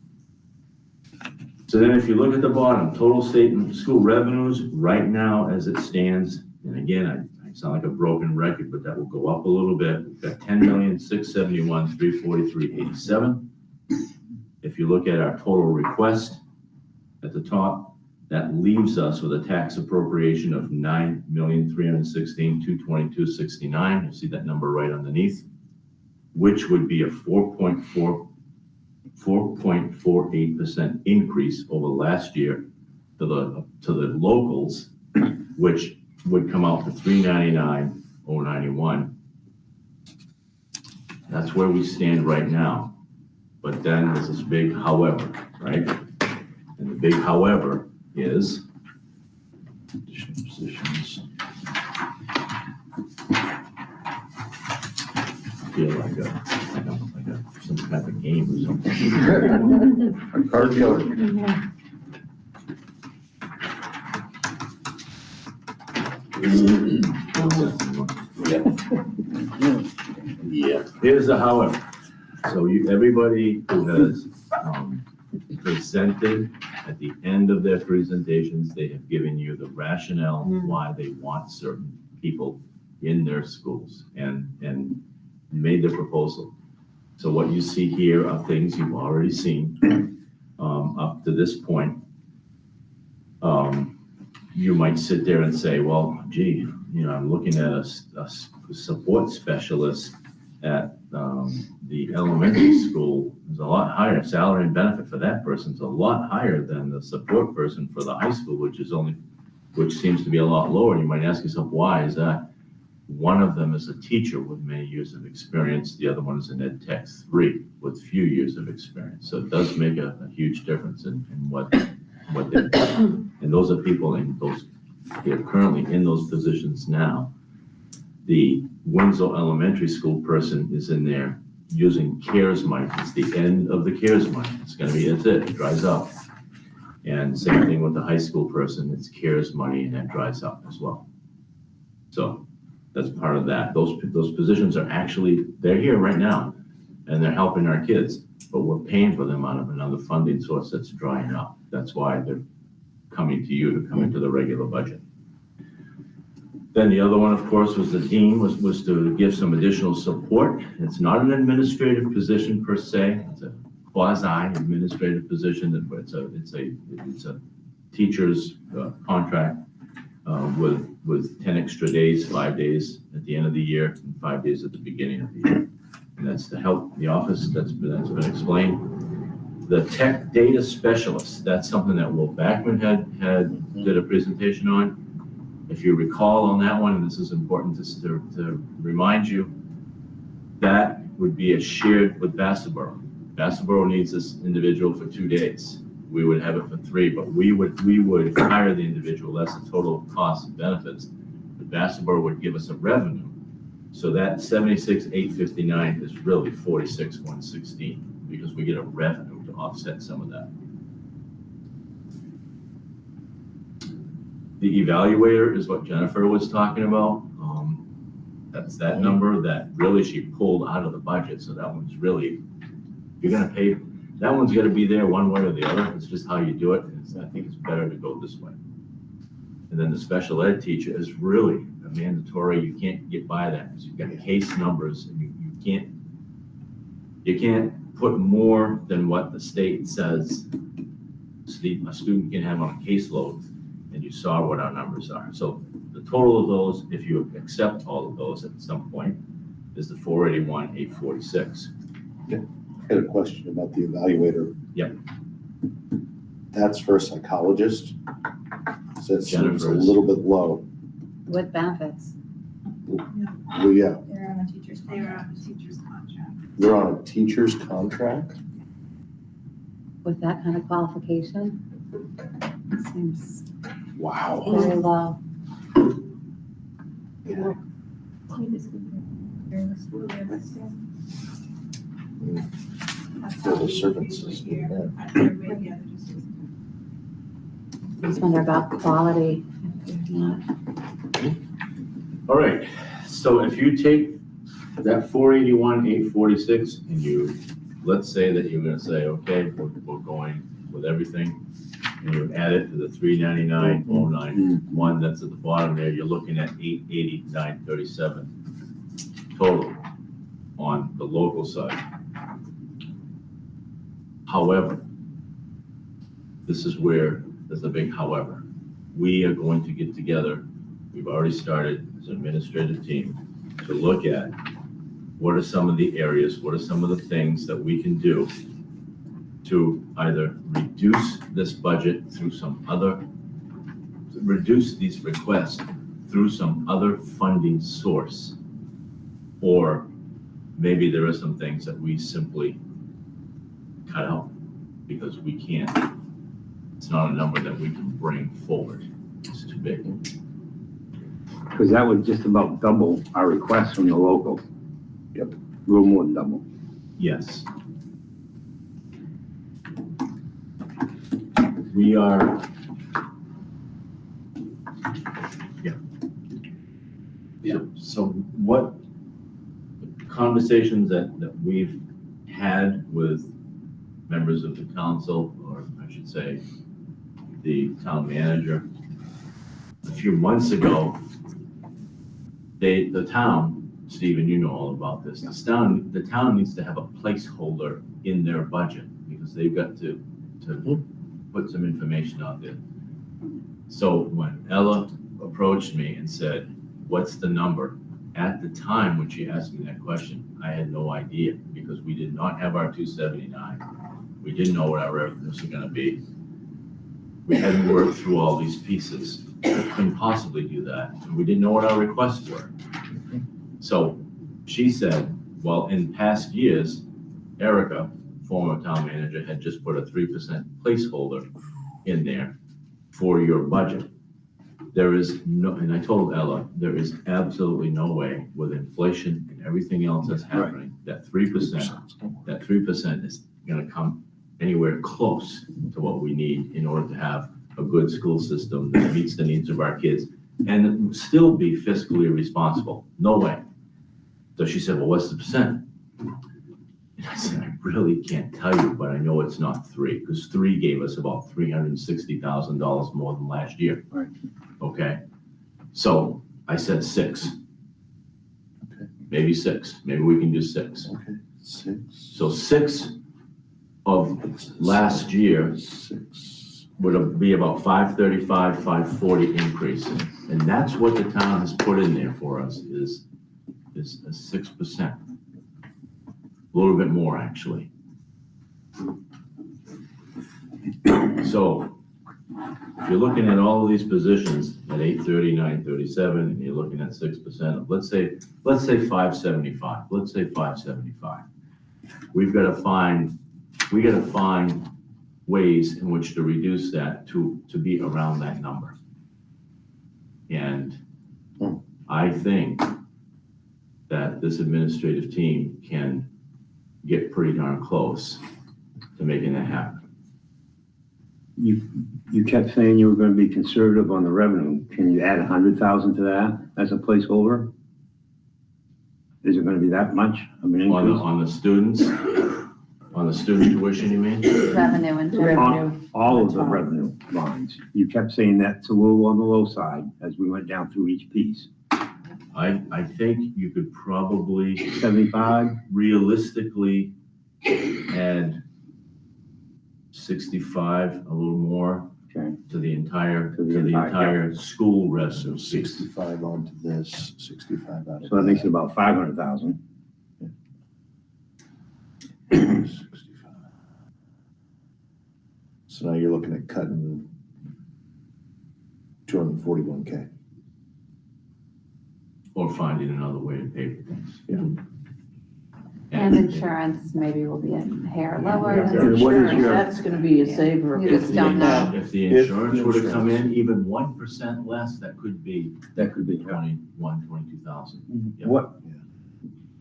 So then if you look at the bottom, total state and school revenues right now as it stands, and again, I sound like a broken record, but that will go up a little bit. We've got 10,671,343.87. If you look at our total request at the top, that leaves us with a tax appropriation of 9,316,222.69. You see that number right underneath, which would be a 4.48% increase over last year to the locals, which would come out to 399,091. That's where we stand right now. But then there's this big however, right? And the big however is additional positions. I feel like I got some type of game or something.
A card dealer.
Yeah. Here's the however. So everybody who has presented, at the end of their presentations, they have given you the rationale why they want certain people in their schools and made the proposal. So what you see here are things you've already seen up to this point. You might sit there and say, well, gee, I'm looking at a support specialist at the elementary school is a lot higher. Salary and benefit for that person is a lot higher than the support person for the high school, which seems to be a lot lower. You might ask yourself, why is that? One of them is a teacher with many years of experience. The other one is an Ed Tech 3 with few years of experience. So it does make a huge difference in what they're doing. And those are people they're currently in those positions now. The Winslow Elementary School person is in there using CARES money. It's the end of the CARES money. That's it, it dries up. And same thing with the high school person, it's CARES money and that dries up as well. So that's part of that. Those positions are they're here right now and they're helping our kids, but we're paying for them out of another funding source that's drying up. That's why they're coming to you to come into the regular budget. Then the other one, of course, was the dean was to give some additional support. It's not an administrative position per se. It's a quasi-administrative position. It's a teacher's contract with 10 extra days, 5 days at the end of the year and 5 days at the beginning of the year. And that's to help the office. That's been explained. The tech data specialist, that's something that Will Backman did a presentation on. If you recall on that one, and this is important to remind you, that would be a shared with Bassboro. Bassboro needs this individual for 2 days. We would have it for 3, but we would hire the individual. That's the total cost and benefits. But Bassboro would give us a revenue. So that 76,859 is really 46,116 because we get a revenue to offset some of that. The evaluator is what Jennifer was talking about. That's that number that really she pulled out of the budget. So that one's really, you're gonna pay, that one's gonna be there one way or the other. It's just how you do it. I think it's better to go this way. And then the special ed teacher is really a mandatory. You can't get by that because you've got case numbers and you can't put more than what the state says a student can have on a caseload, and you saw what our numbers are. So the total of those, if you accept all of those at some point, is the 481,846.
I had a question about the evaluator.
Yep.
That's for a psychologist. So that seems a
Jennifer's.
little bit low.
With benefits.
Well, yeah,
They're on a teacher's contract.
they're on a teacher's contract.
With that kind of qualification, seems
Wow.
very low.
Civil service system, yeah.
Just wonder about quality.
All right, so if you take that 481,846 and you, let's say that you're gonna say, okay, we're going with everything, and you add it to the 399,091 that's at the bottom there, you're looking at 889,37 total on the local side. However, this is where there's a big however. We are going to get together, we've already started as an administrative team, to look at what are some of the areas, what are some of the things that we can do to either reduce this budget through some other, reduce these requests through some other funding source. Or maybe there are some things that we simply cut out because we can't. It's not a number that we can bring forward. It's too big.
Because that would just about double our request from the local.
Yep.
A little more than double.
Yes. We are, so what conversations that we've had with members of the council, or I should say, the town manager, a few months ago, the town, Stephen, you know all about this, the town needs to have a placeholder in their budget because they've got to put some information out there. So when Ella approached me and said, what's the number? At the time when she asked me that question, I had no idea because we did not have our 279. We didn't know what our revenues were gonna be. We hadn't worked through all these pieces. We couldn't possibly do that. And we didn't know what our requests were. So she said, well, in past years, Erica, former town manager, had just put a 3% placeholder in there for your budget. There is no, and I told Ella, there is absolutely no way with inflation and everything else that's happening, that 3% is gonna come anywhere close to what we need in order to have a good school system that meets the needs of our kids and still be fiscally responsible. No way. So she said, well, what's the percent? And I said, I really can't tell you, but I know it's not 3, because 3 gave us about $360,000 more than last year.
Right.
Okay, so I said 6.
Okay.
Maybe 6, maybe we can do 6.
Okay, 6.
So 6 of last year
6.
would be about 535, 540 increase. And that's what the town has put in there for us is a 6%. A little bit more, actually. So you're looking at all of these positions at 830, 937, and you're looking at 6%, let's say 575, let's say 575. We gotta find ways in which to reduce that to be around that number. And I think that this administrative team can get pretty darn close to making that happen.
You kept saying you were gonna be conservative on the revenue. Can you add 100,000 to that as a placeholder? Is it gonna be that much of an increase?
On the students, on the student tuition, you mean?
Revenue and general.
All of the revenue lines. You kept saying that's a little on the low side as we went down through each piece.
I think you could probably
75?
realistically add 65, a little more,
Okay.
to the entire
To the entire,
school revenue.
So 65 onto this, 65 out of
So that makes it about 500,000.
65. So now you're looking at cutting 241K.
Or finding another way to pay for things.
Yeah.
And insurance maybe will be a hair lower.
Yeah.
than
What is
Insurance,
your-
that's gonna be a saver.
You just don't know.
If the
If
insurance were to come in
insurance.
even 1% less, that could be
That could be.
22,000. Yeah.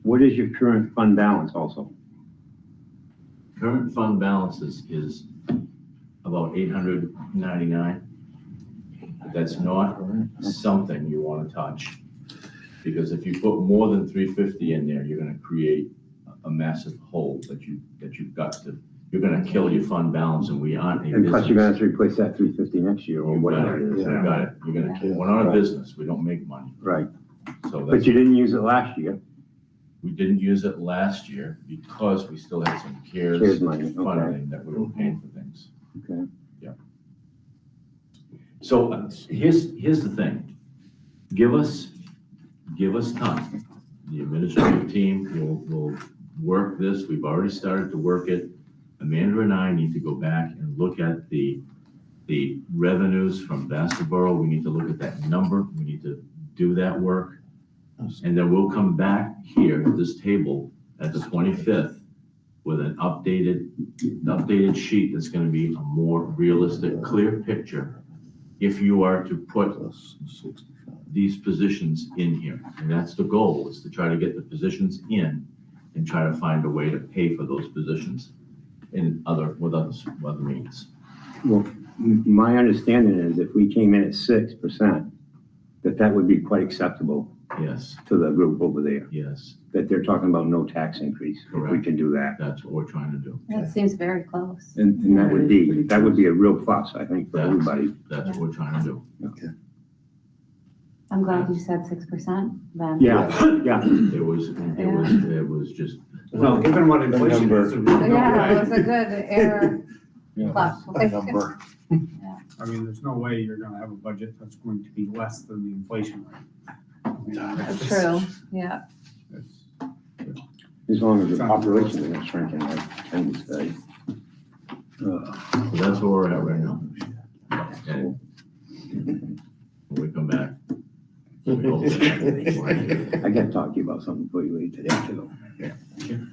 What is your current fund balance also?
Current fund balance is about 899. But that's not something you want to touch. Because if you put more than 350 in there, you're gonna create a massive hole that you've got to, you're gonna kill your fund balance, and we aren't a
And plus you're gonna
business.
have to replace that 350 next year or
You got
whatever it
it,
is.
you got it. You're gonna kill, we're not a business, we don't make money.
Right,
So
but
that's,
you didn't use it last year.
we didn't use it last year because we still had some
Here's
CARES
money, okay,
funding that we were paying for things.
okay.
So here's the thing. Give us time. The administrative team will work this. We've already started to work it. Amanda and I need to go back and look at the revenues from Vastaboro. We need to look at that number. We need to do that work. And then we'll come back here at this table at the 25th with an updated sheet that's gonna be a more realistic, clear picture if you are to put
Plus 65.
these positions in here. And that's the goal, is to try to get the positions in and try to find a way to pay for those positions with other means.
Well, my understanding is if we came in at 6%, that would be quite acceptable
Yes,
to the group over there,
yes,
that they're talking about no tax increase, if we
Correct.
can do that.
that's what we're trying to do.
That seems very close.
And that would be a real plus, I think, for
That's-
everybody.
That's what we're trying to do.
I'm glad you said 6% then.
Yeah, yeah.
It was just,
Well, given what inflation is.
Yeah, it was a good error. Plus.
Number.
I mean, there's no way you're gonna have a budget that's going to be less than the inflation rate. I mean,
That's
just-
true, yeah.
it's-
As long as the population isn't shrinking, I tend to say.
so that's where we're at right now. And when we come back. we hope that-
I gotta talk to you about something before you leave today, too.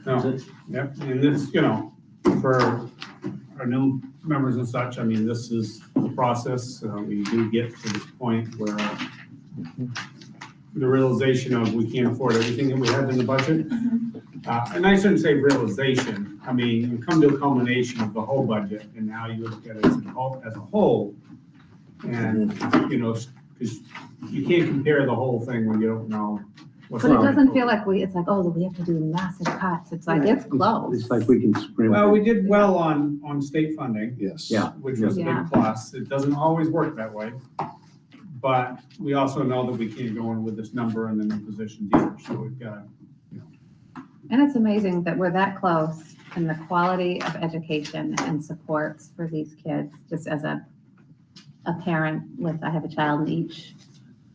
No, yep, and this, for our new members and such, I mean, this is the process. We do get to this point where the realization of we can't afford everything that we have in the budget. And I shouldn't say realization, I mean, you come to a culmination of the whole budget, and now you look at it as a whole. And, because you can't compare the whole thing when you don't know what's.
But it
going
doesn't
on.
feel like we have to do massive cuts. It's like, it's close.
It's like we can sprint.
Well, we did well on state funding,
Yes.
Yeah.
which was a
Yeah.
big plus. It doesn't always work that way. But we also know that we can't go in with this number and then the positions either, so we've got,
And it's amazing that we're that close in the quality of education and supports for these kids, just as a parent I have a child in each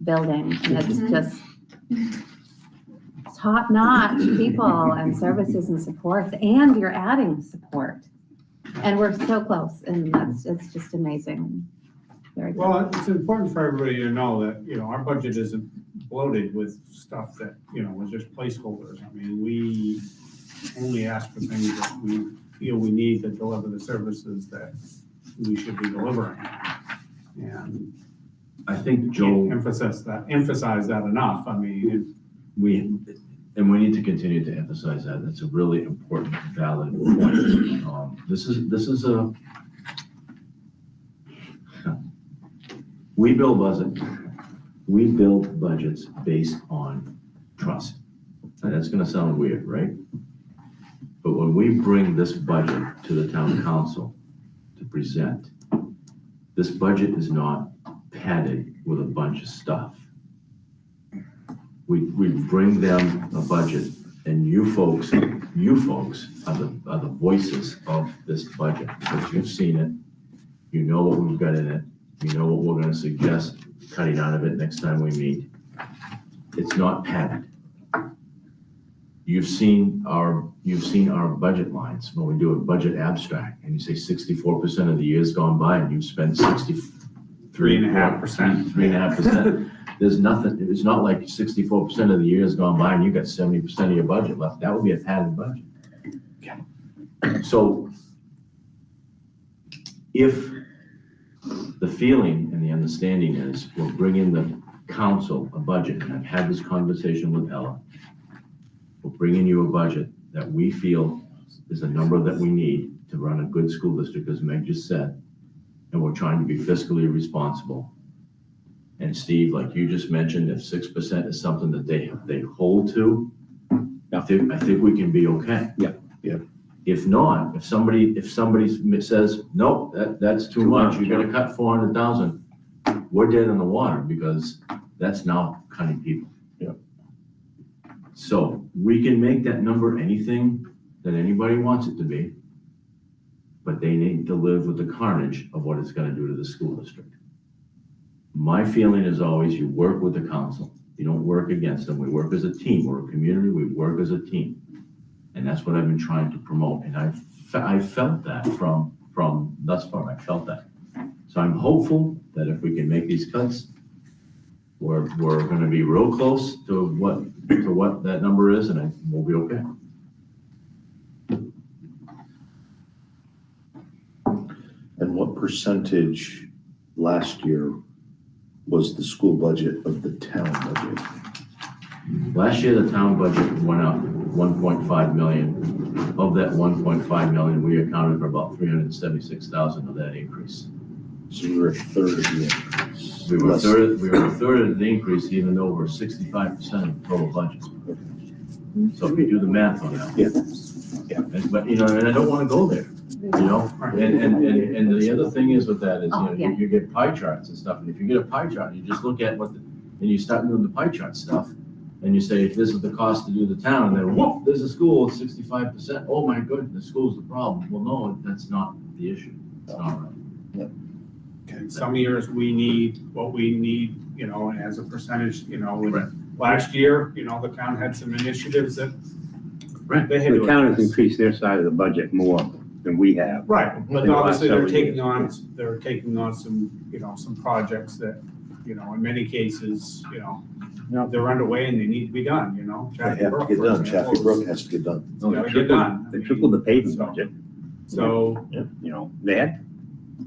building, and it's just top-notch people and services and supports, and you're adding support. And we're so close, and it's just amazing. Very good.
Well, it's important for everybody to know that, our budget isn't bloated with stuff that, was just placeholders. I mean, we only ask for things that we feel we need to deliver the services that we should be delivering. And
I think
can't
Joe,
emphasize that enough. I mean,
we need to continue to emphasize that. That's a really important, valid point. This is a, we build budgets based on trust. And that's gonna sound weird, right? But when we bring this budget to the town council to present, this budget is not padded with a bunch of stuff. We bring them a budget, and you folks are the voices of this budget, because you've seen it, you know what we've got in it, you know what we're gonna suggest cutting out of it next time we meet. It's not padded. You've seen our budget lines when we do a budget abstract, and you say 64% of the years gone by, and you've spent
3.5%.
3.5%. There's nothing, it's not like 64% of the years gone by and you got 70% of your budget left. That would be a padded budget. So if the feeling and the understanding is we're bringing the council a budget, and I've had this conversation with Ella, we're bringing you a budget that we feel is a number that we need to run a good school district, as Meg just said, and we're trying to be fiscally responsible. And Steve, like you just mentioned, if 6% is something that they hold to, I think we can be okay.
Yeah, yeah.
If not, if somebody says, nope, that's too much, you're gonna cut 400,000, we're dead in the water, because that's now cutting people.
Yeah.
So we can make that number anything that anybody wants it to be, but they need to live with the carnage of what it's gonna do to the school district. My feeling is always you work with the council. You don't work against them. We work as a team. We're a community. We work as a team. And that's what I've been trying to promote. And I felt that from thus far. I felt that. So I'm hopeful that if we can make these cuts, we're gonna be real close to what that number is, and we'll be okay.
And what percentage last year was the school budget of the town budget?
Last year, the town budget went up 1.5 million. Of that 1.5 million, we accounted for about 376,000 of that increase.
So we were a third of the increase.
We were a
Less.
third of the increase, even though we're 65% of the total budget. So if you do the math on that.
Yeah.
But, and I don't want to go there, and the other thing is with that is, you get pie charts and stuff, and if you get a pie chart, you just look at and you start doing the pie chart stuff, and you say, this is the cost to do the town, and then whoop, there's a school, 65%, oh my goodness, the school's the problem. Well, no, that's not the issue, it's not right.
and some years we need what we need, as a percentage,
Right.
last year, the town had some initiatives that
Right.
they had
The
to
town has
address.
increased their side of the budget more than we have.
Right, but
In the last
obviously they're
several
taking on some, some projects that, in many cases, they're underway and they need to be done,
They
Chaffey
have to
Brook,
get
for
done.
example,
Chaffey Brook has to get done.
it's gotta get done.
They tripled the paving budget,
So
they had,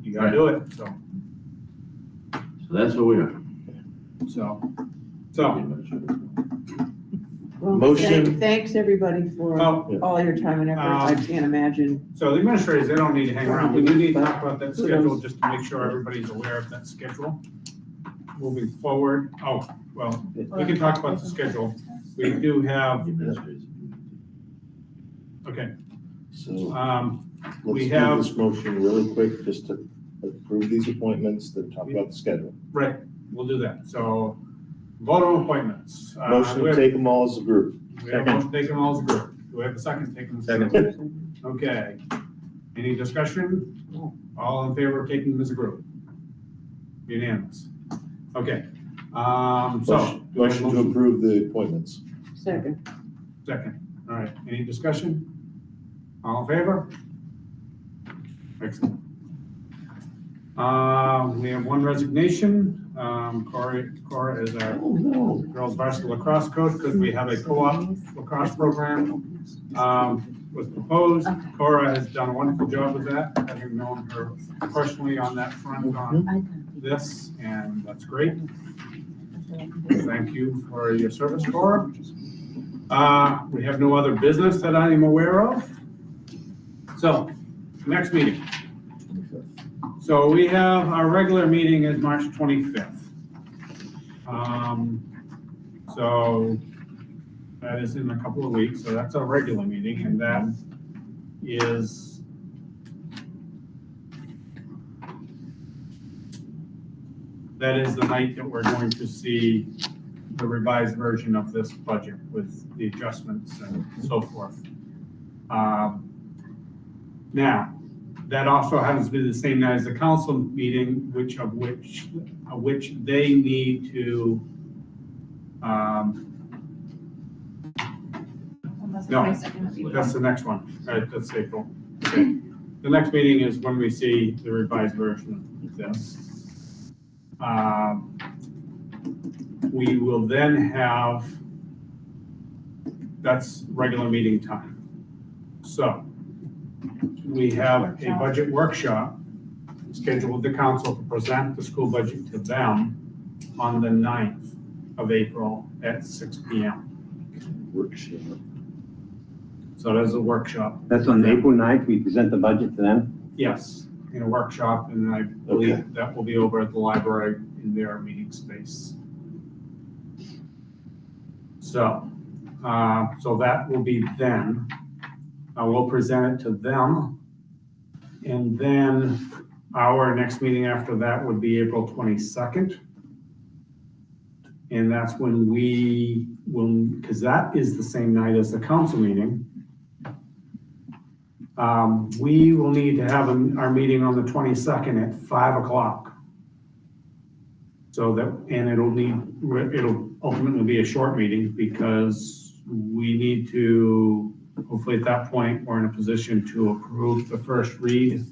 you gotta do it, so,
So that's what we are.
so.
Well,
Motion.
Thanks, everybody, for
Oh,
all your time and effort. I can't imagine.
so the administrators, they don't need to hang around. We do need to talk about that schedule, just to make sure everybody's aware of that schedule. Moving forward, we can talk about the schedule. We do have,
The administrators.
okay,
So
we
let's do
have-
this motion really quick, just to approve these appointments, then talk about the schedule.
right, we'll do that. So vote on appointments.
Motion
we
to
have-
take them all as a group.
We have a motion taken all as a group. Do we have a second taken as a group? Okay. Any discussion? All in favor of taking them as a group? Unanimous. Okay. So. do I have a
Motion to approve the appointments.
Second.
Second. All right. Any discussion? All in favor? Excellent. We have one resignation. Cora is our
Oh, no.
girls varsity lacrosse coach because we have a co-op lacrosse program was proposed. Cora has done a wonderful job with that, having known her personally on that front on this, and that's great. Thank you for your service, Cora. We have no other business that I am aware of. So, next meeting. So we have, our regular meeting is March 25th. So that is in a couple of weeks, so that's our regular meeting, and that is the night that we're going to see the revised version of this budget with the adjustments and so forth. Now, that also happens to be the same night as the council meeting, which they need to, no, that's the next one, right, that's April. Okay. The next meeting is when we see the revised version of this. We will then have, that's regular meeting time. So, we have a budget workshop scheduled with the council to present the school budget to them on the 9th of April at 6 p.m.
Workshop.
So there's a workshop.
That's on April 9th, we present the budget to them?
Yes, in a workshop, and I believe that will be over at the library in their meeting space. So, so that will be then. We'll present it to them. And then our next meeting after that would be April 22nd. And that's when we will, because that is the same night as the council meeting. We will need to have our meeting on the 22nd at 5 o'clock. So that, and it'll ultimately be a short meeting because we need to, hopefully at that point, we're in a position to approve the first read,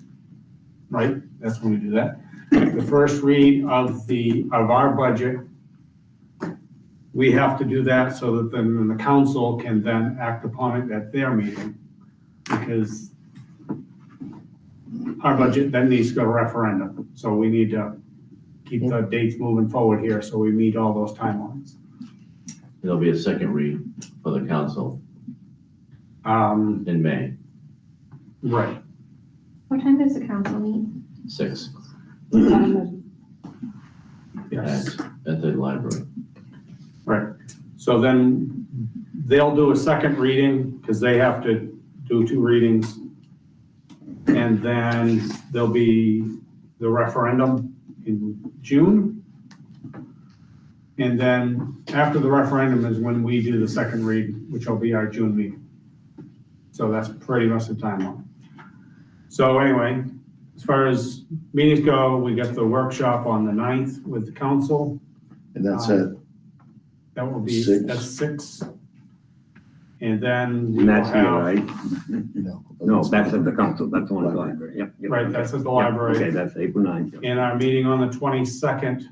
right? That's when we do that. The first read of our budget, we have to do that so that then the council can then act upon it at their meeting. Because our budget then needs to go to referendum. So we need to keep the dates moving forward here so we meet all those timelines.
There'll be a second read for the council in May,
Right.
What time does the council meet?
6,
Yes.
at the library.
Right. So then they'll do a second reading because they have to do 2 readings. And then there'll be the referendum in June. And then after the referendum is when we do the second read, which will be our June meeting. So that's pretty much the timeline. So anyway, as far as meetings go, we got the workshop on the 9th with the council.
And that's it.
That will be,
6.
that's 6. And then we
And
will
that's here,
have,
right? No, that's at the council, that's on the library, yep.
right, that's at the
Yep,
library.
Okay, that's April 9th.
And our meeting on the 22nd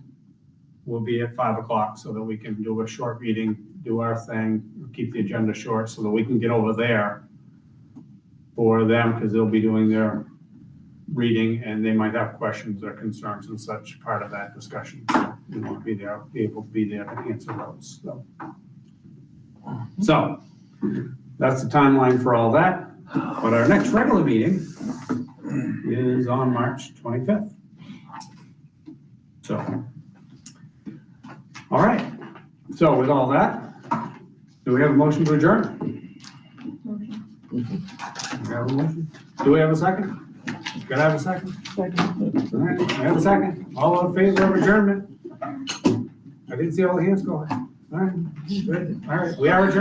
will be at 5 o'clock so that we can do a short meeting, do our thing, keep the agenda short so that we can get over there for them because they'll be doing their reading and they might have questions or concerns and such part of that discussion. We want to be able to be there to answer those. So that's the timeline for all that. But our next regular meeting is on March 25th. So, all right. So with all that, do we have a motion to adjourn? We have a motion? Do we have a second? Can I have a second?
Second.
All right, we have a second. All in favor of adjournment? I didn't see all the hands going. All right, good. All right, we are adjourned.